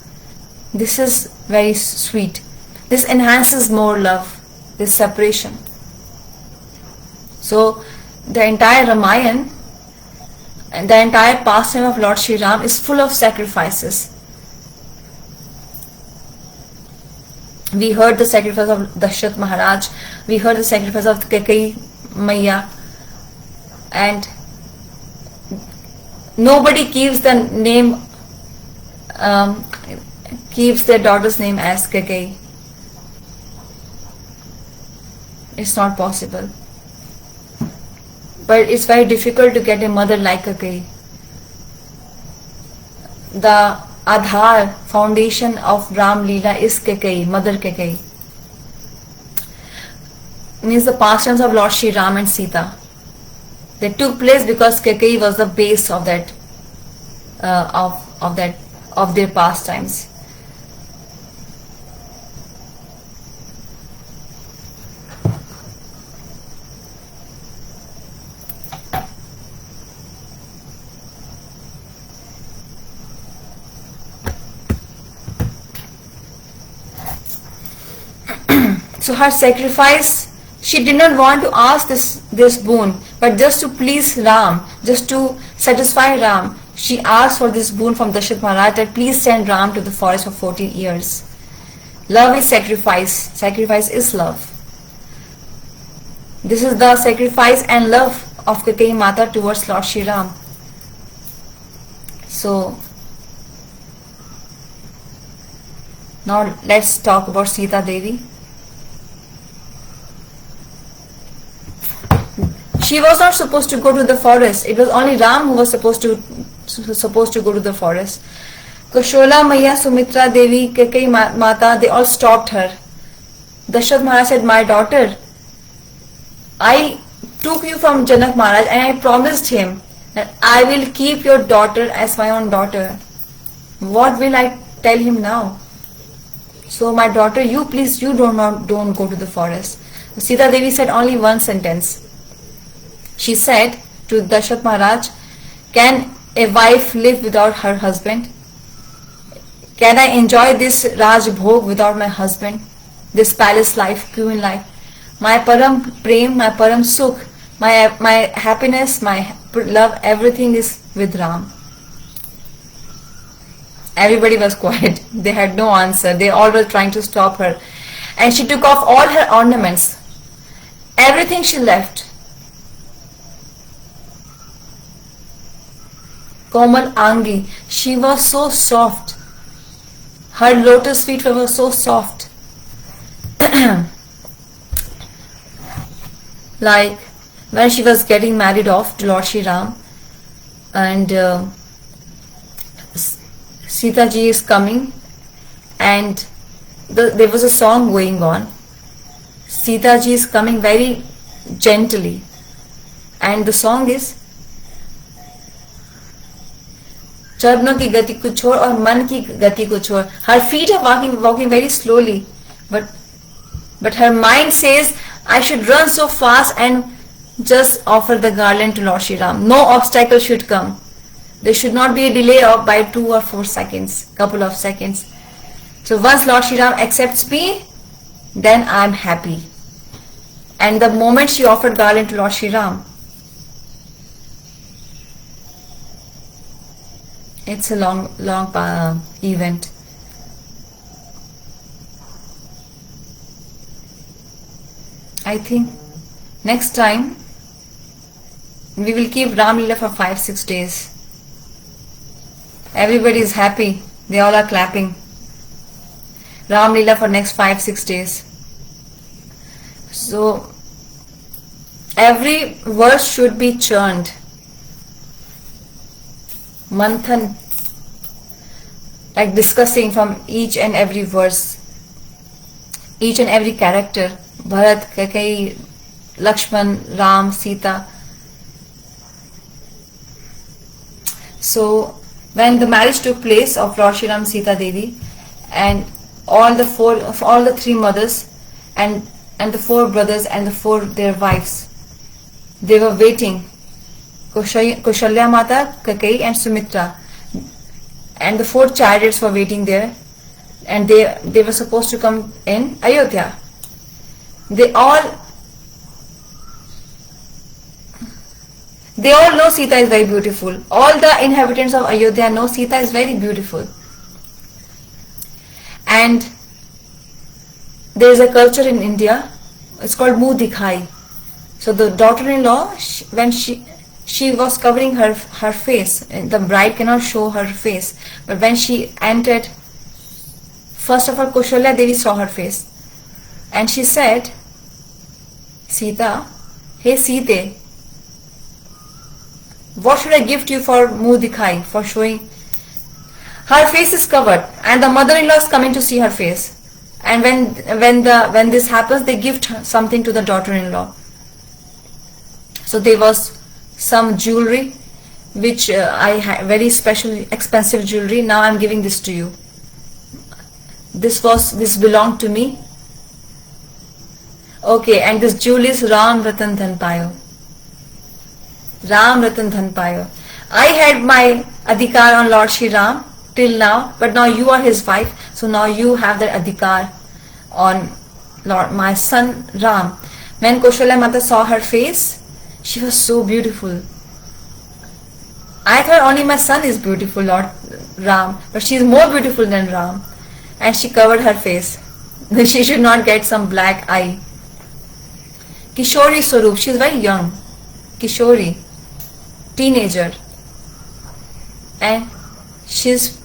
this is very sweet. This enhances more love, this separation. So the entire Ramayana and the entire pastime of Lord Shri Ram is full of sacrifices. We heard the sacrifice of Dashrath Maharaj, we heard the sacrifice of Kaikeyi Maiya, and nobody keeps the name, keeps their daughter's name as Kaikeyi. It's not possible. But it's very difficult to get a mother like Kaikeyi. The Adhar, foundation of Rama Lila is Kaikeyi, Mother Kaikeyi. Means the pastimes of Lord Shri Ram and Sita. They took place because Kaikeyi was the base of that, of their pastimes. So her sacrifice, she did not want to ask this boon, but just to please Ram, just to satisfy Ram, she asked for this boon from Dashrath Maharaj that please send Ram to the forest for 14 years. Love is sacrifice. Sacrifice is love. This is the sacrifice and love of Kaikeyi Mata towards Lord Shri Ram. So now let's talk about Sita Devi. She was not supposed to go to the forest. It was only Ram who was supposed to go to the forest. Kushola Maiya, Sumitra Devi, Kaikeyi Mata, they all stopped her. Dashrath Maharaj said, my daughter, I took you from Janak Maharaj and I promised him that I will keep your daughter as my own daughter. What will I tell him now? So my daughter, you please, you don't go to the forest. Sita Devi said only one sentence. She said to Dashrath Maharaj, can a wife live without her husband? Can I enjoy this Raj Bhog without my husband? This palace life, queen life? My param prem, my param sukh, my happiness, my love, everything is with Ram. Everybody was quiet. They had no answer. They all were trying to stop her. And she took off all her ornaments. Everything she left. Komal Angi. She was so soft. Her lotus feet were so soft. Like when she was getting married off to Lord Shri Ram, and Sita ji is coming, and there was a song going on. Sita ji is coming very gently, and the song is चरणों की गति को छोड़ और मन की गति को छोड़. Her feet are walking very slowly, but her mind says, I should run so fast and just offer the garland to Lord Shri Ram. No obstacle should come. There should not be a delay of by 2 or 4 seconds, couple of seconds. So once Lord Shri Ram accepts me, then I am happy. And the moment she offered garland to Lord Shri Ram, it's a long event. I think next time we will keep Rama Lila for 5-6 days. Everybody is happy. They all are clapping. Rama Lila for next 5-6 days. So every verse should be churned. Manthan, like discussing from each and every verse, each and every character. Bharat, Kaikeyi, Lakshman, Ram, Sita. So when the marriage took place of Lord Shri Ram, Sita Devi, and all the 3 mothers and the 4 brothers and the 4 their wives, they were waiting. Kaushalya Mata, Kaikeyi and Sumitra, and the 4 chariots were waiting there, and they were supposed to come in Ayodhya. They all know Sita is very beautiful. All the inhabitants of Ayodhya know Sita is very beautiful. And there is a culture in India, it's called Muh Dikhai. So the daughter-in-law, when she was covering her face, the bride cannot show her face, but when she entered, first of all Kaushalya Devi saw her face, and she said, Sita, hey Sita, what should I gift you for Muh Dikhai, for showing? Her face is covered, and the mother-in-law is coming to see her face. And when this happens, they gift something to the daughter-in-law. So there was some jewelry, which I had, very special, expensive jewelry. Now I am giving this to you. This belonged to me. Okay, and this jewel is Ram Ratan Dhan Payo. Ram Ratan Dhan Payo. I had my adhikar on Lord Shri Ram till now, but now you are his wife, so now you have that adhikar on Lord, my son Ram. When Kaushalya Mata saw her face, she was so beautiful. I thought only my son is beautiful, Lord Ram, but she is more beautiful than Ram. And she covered her face. She should not get some black eye. Kishori Swarup, she is very young. Kishori, teenager. And she is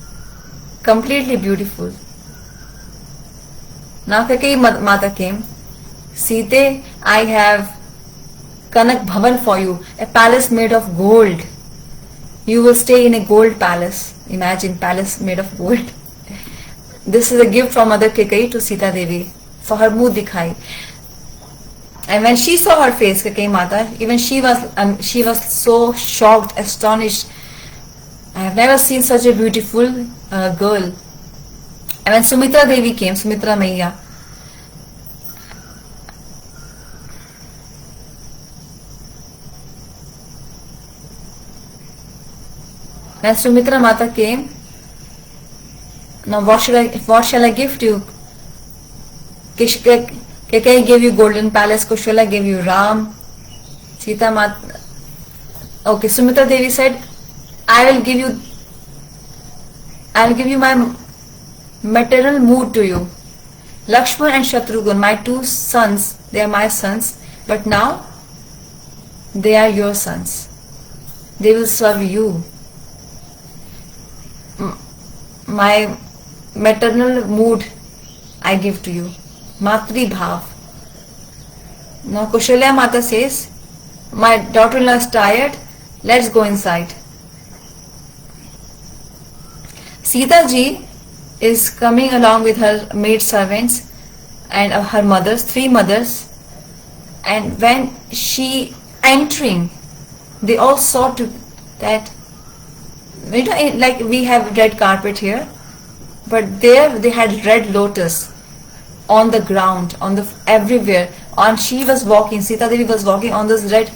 completely beautiful. Now Kaikeyi Mata came. Sita, I have Kanak Bhavan for you, a palace made of gold. You will stay in a gold palace. Imagine, palace made of gold. This is a gift from Mother Kaikeyi to Sita Devi for her Muh Dikhai. And when she saw her face, Kaikeyi Mata, even she was so shocked, astonished. I have never seen such a beautiful girl. And when Sumitra Devi came, Sumitra Maiya, when Sumitra Mata came, Now what shall I give to you? Kekai gave you golden palace, Kushala gave you Ram, Sita Mat. Okay, Sumitra Devi said, I will give you my maternal mood to you. Lakshman and Shatrughan, my two sons, they are my sons, but now they are your sons. They will serve you. My maternal mood I give to you. Matri Bhav. Now Kushalya Mata says, my daughter-in-law is tired, let's go inside. Sita ji is coming along with her maid servants and her mothers, 3 mothers, and when she entering, they all saw to that, you know, like we have red carpet here, but there they had red lotus on the ground, on the everywhere, and she was walking, Sita Devi was walking on those red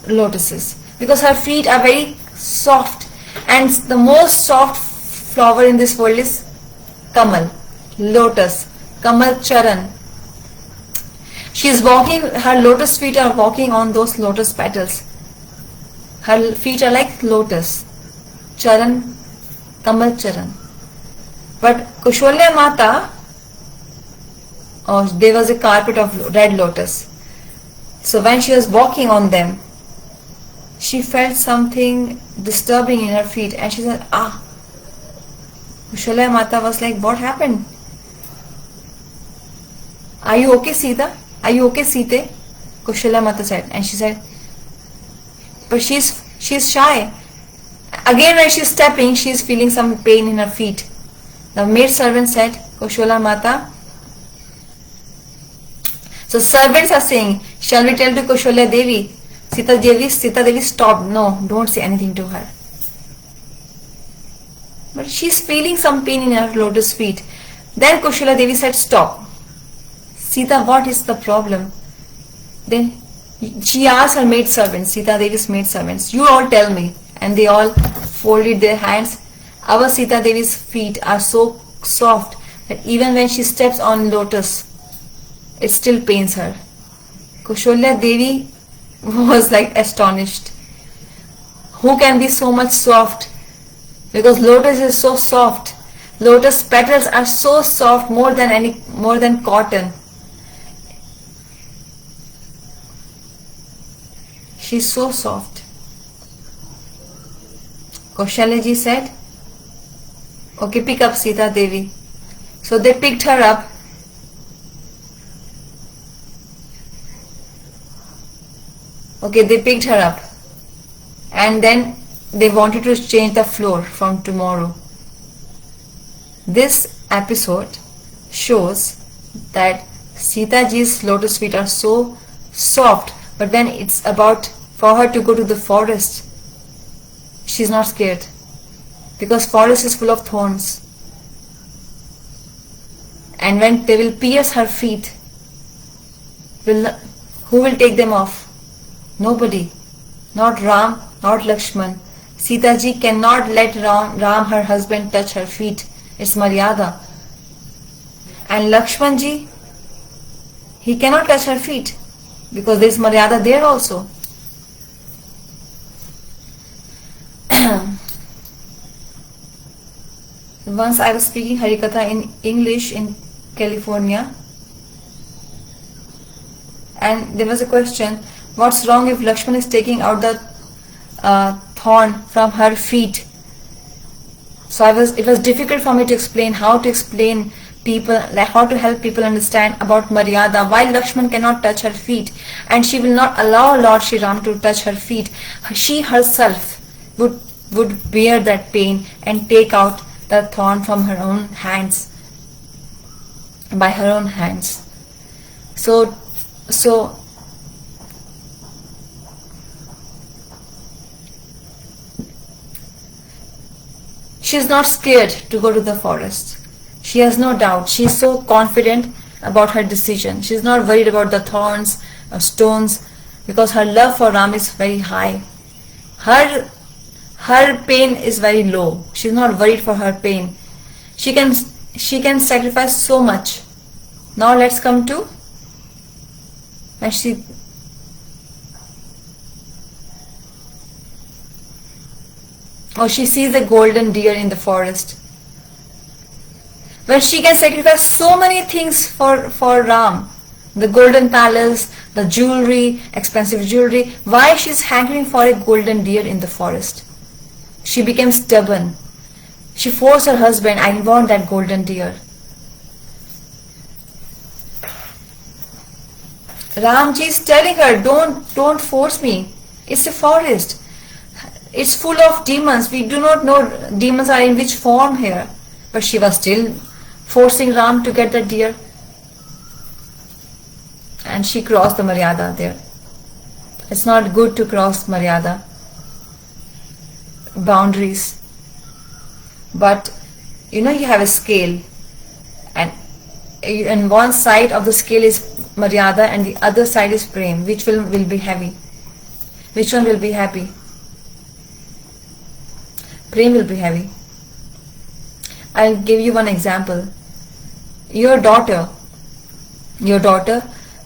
lotuses because her feet are very soft, and the most soft flower in this world is Kamal, lotus, Kamal Charan. She is walking, her lotus feet are walking on those lotus petals. Her feet are like lotus, Charan, Kamal Charan. But Kushalya Mata, there was a carpet of red lotus. So when she was walking on them, she felt something disturbing in her feet, and she said, Kushalya Mata was like, what happened? Are you okay, Sita? Are you okay, Sita? Kushalya Mata said, and she said, but she's shy. Again when she's stepping, she's feeling some pain in her feet. The maid servant said, Kushalya Mata. So servants are saying, shall we tell to Kushalya Devi? Sita Devi stopped. No, don't say anything to her. But she's feeling some pain in her lotus feet. Then Kushalya Devi said, stop. Sita, what is the problem? Then she asked her maid servants, Sita Devi's maid servants, you all tell me. And they all folded their hands. Our Sita Devi's feet are so soft that even when she steps on lotus, it still pains her. Kushalya Devi was like astonished. Who can be so much soft? Because lotus is so soft. Lotus petals are so soft, more than cotton. She's so soft. Kushalya ji said, okay, pick up Sita Devi. So they picked her up. Okay, they picked her up. And then they wanted to change the floor from tomorrow. This episode shows that Sita ji's lotus feet are so soft, but when it's about for her to go to the forest, she's not scared, because forest is full of thorns, and when they will pierce her feet, who will take them off? Nobody. Not Ram, not Lakshman. Sita ji cannot let Ram, her husband, touch her feet. It's Maryada. And Lakshman ji, he cannot touch her feet because there is Maryada there also. Once I was speaking Harikatha in English in California, and there was a question, what's wrong if Lakshman is taking out the thorn from her feet? So it was difficult for me to explain how to explain people, like how to help people understand about Maryada, why Lakshman cannot touch her feet, and she will not allow Lord Shri Ram to touch her feet. She herself would bear that pain and take out the thorn from her own hands, by her own hands. So she is not scared to go to the forest. She has no doubt. She is so confident about her decision. She is not worried about the thorns or stones, because her love for Ram is very high. Her pain is very low. She is not worried for her pain. She can sacrifice so much. Now let's come to when she sees a golden deer in the forest. When she can sacrifice so many things for Ram, the golden palace, the jewelry, expensive jewelry, why she's hankering for a golden deer in the forest? She became stubborn. She forced her husband, I want that golden deer. Ramji is telling her, don't force me. It's a forest. It's full of demons. We do not know demons are in which form here. But she was still forcing Ram to get the deer. And she crossed the Maryada there. It's not good to cross Maryada boundaries. But you have a scale. And one side of the scale is Maryada and the other side is Prem. Which will be heavy? Which one will be happy? Prem will be heavy. I'll give you one example. Your daughter,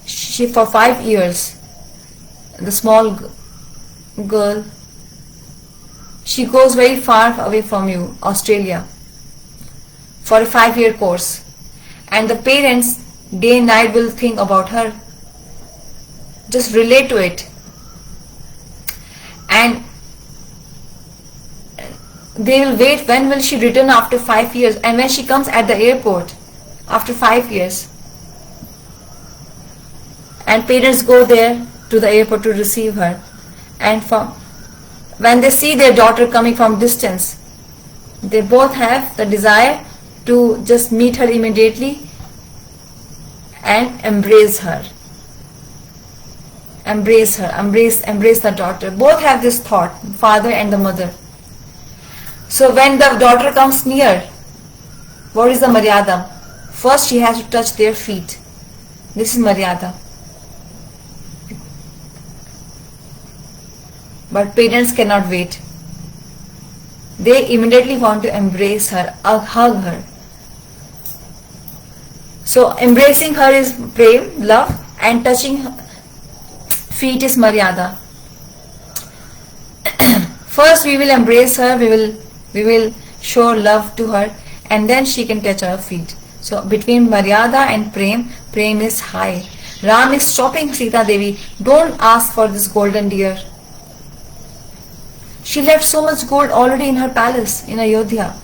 she for 5 years, the small girl, she goes very far away from you, Australia, for a 5-year course. And the parents day and night will think about her. Just relate to it. And they will wait when will she return after 5 years, and when she comes at the airport after 5 years. And parents go there to the airport to receive her. And when they see their daughter coming from distance, they both have the desire to just meet her immediately and embrace her. Embrace the daughter. Both have this thought, father and the mother. So when the daughter comes near, what is the Maryada? First she has to touch their feet. This is Maryada. But parents cannot wait. They immediately want to embrace her, hug her. So embracing her is prem, love, and touching her feet is Maryada. First we will embrace her, we will show love to her, and then she can touch our feet. So between Maryada and Prem is high. Ram is stopping Sita Devi. Don't ask for this golden deer. She left so much gold already in her palace in Ayodhya.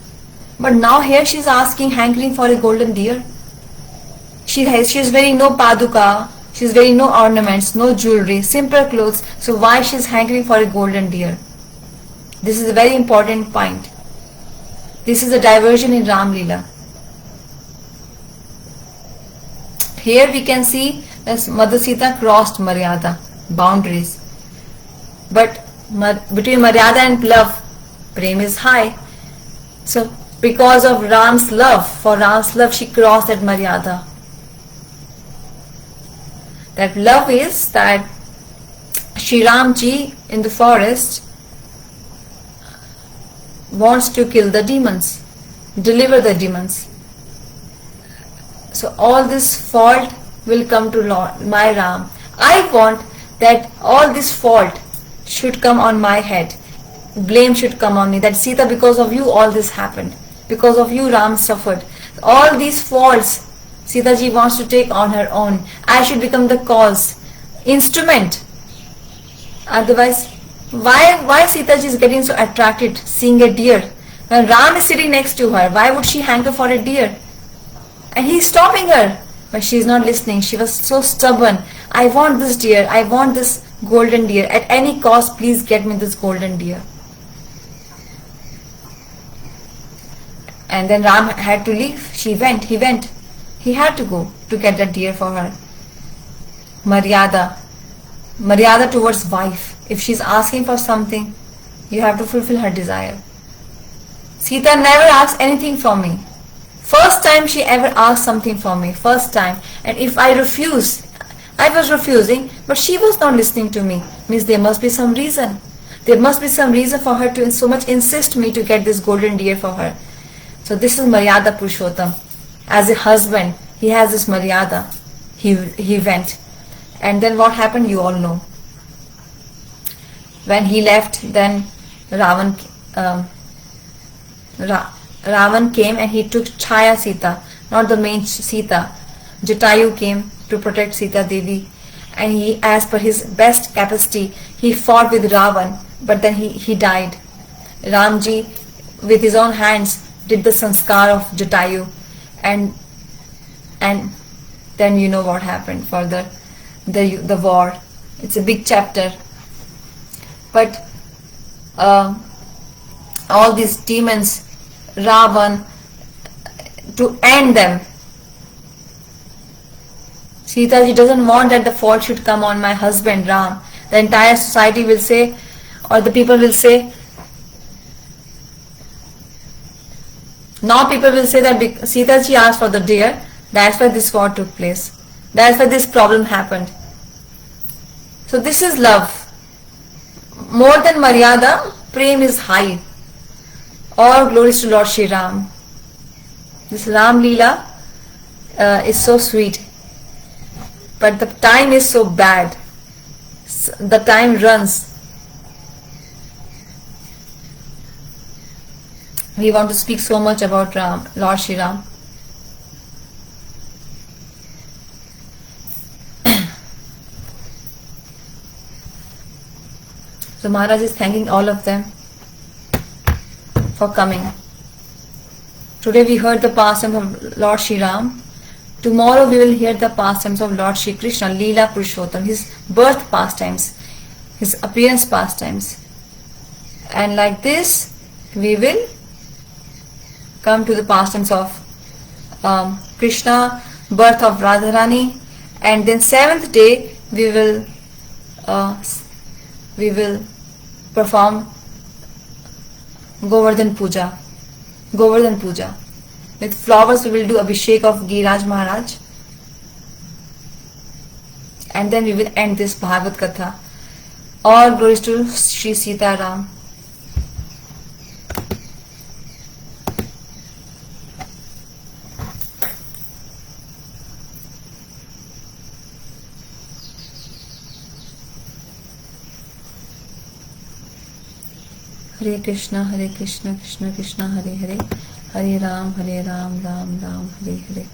But now here she is asking, hankering for a golden deer. She is wearing no paduka, she is wearing no ornaments, no jewelry, simple clothes. So why she is hankering for a golden deer? This is a very important point. This is a diversion in Rama Lila. Here we can see that Mother Sita crossed Maryada, boundaries. But between Maryada and love, Prem is high. So because of Ram's love, she crossed that Maryada. That love is that Shri Ramji in the forest wants to kill the demons, deliver the demons. So all this fault will come to Lord, my Ram. I want that all this fault should come on my head. Blame should come on me. That Sita, because of you all this happened. Because of you Ram suffered. All these faults Sita ji wants to take on her own. I should become the cause, instrument. Otherwise, why Sita ji is getting so attracted seeing a deer? When Ram is sitting next to her, why would she hanker for a deer? And he is stopping her. But she is not listening. She was so stubborn. I want this deer. I want this golden deer. At any cost, please get me this golden deer. And then Ram had to leave. He went. He had to go to get that deer for her. Maryada towards wife. If she's asking for something, you have to fulfill her desire. Sita never asked anything from me. First time she ever asked something from me. First time. And if I refuse, I was refusing, but she was not listening to me. Means there must be some reason. There must be some reason for her to so much insist me to get this golden deer for her. So this is Maryada Purushottam. As a husband, he has this Maryada. He went. And then what happened, you all know. When he left, then Ravan came and he took Chaya Sita, not the main Sita. Jatayu came to protect Sita Devi, and he, as per his best capacity, he fought with Ravan, but then he died. Ramji, with his own hands, did the sanskar of Jatayu, and then you know what happened for the war. It's a big chapter. But all these demons, Ravan, to end them, Sita ji doesn't want that the fault should come on my husband Ram. The entire society will say, or the people will say, now people will say that Sita ji asked for the deer, that's why this war took place. That's why this problem happened. So this is love. More than Maryada, Prem is high. All glories to Lord Shri Ram. This Rama Lila is so sweet. But the time is so bad. The time runs. We want to speak so much about Ram, Lord Shri Ram. So Maharaj is thanking all of them for coming. Today we heard the pastimes of Lord Shri Ram. Tomorrow we will hear the pastimes of Lord Shri Krishna, Leela Purushottam, his birth pastimes, his appearance pastimes. And like this, we will come to the pastimes of Krishna, birth of Radharani, and then 7th day we will perform Govardhan Puja. With flowers we will do Abhishek of Giriraj Maharaj, and then we will end this Bhagavat Katha. All glories to Sri Sita Ram. Hare Krishna, Krishna Krishna, Hare Hare, Hare Ram, Ram Ram, Hare Hare.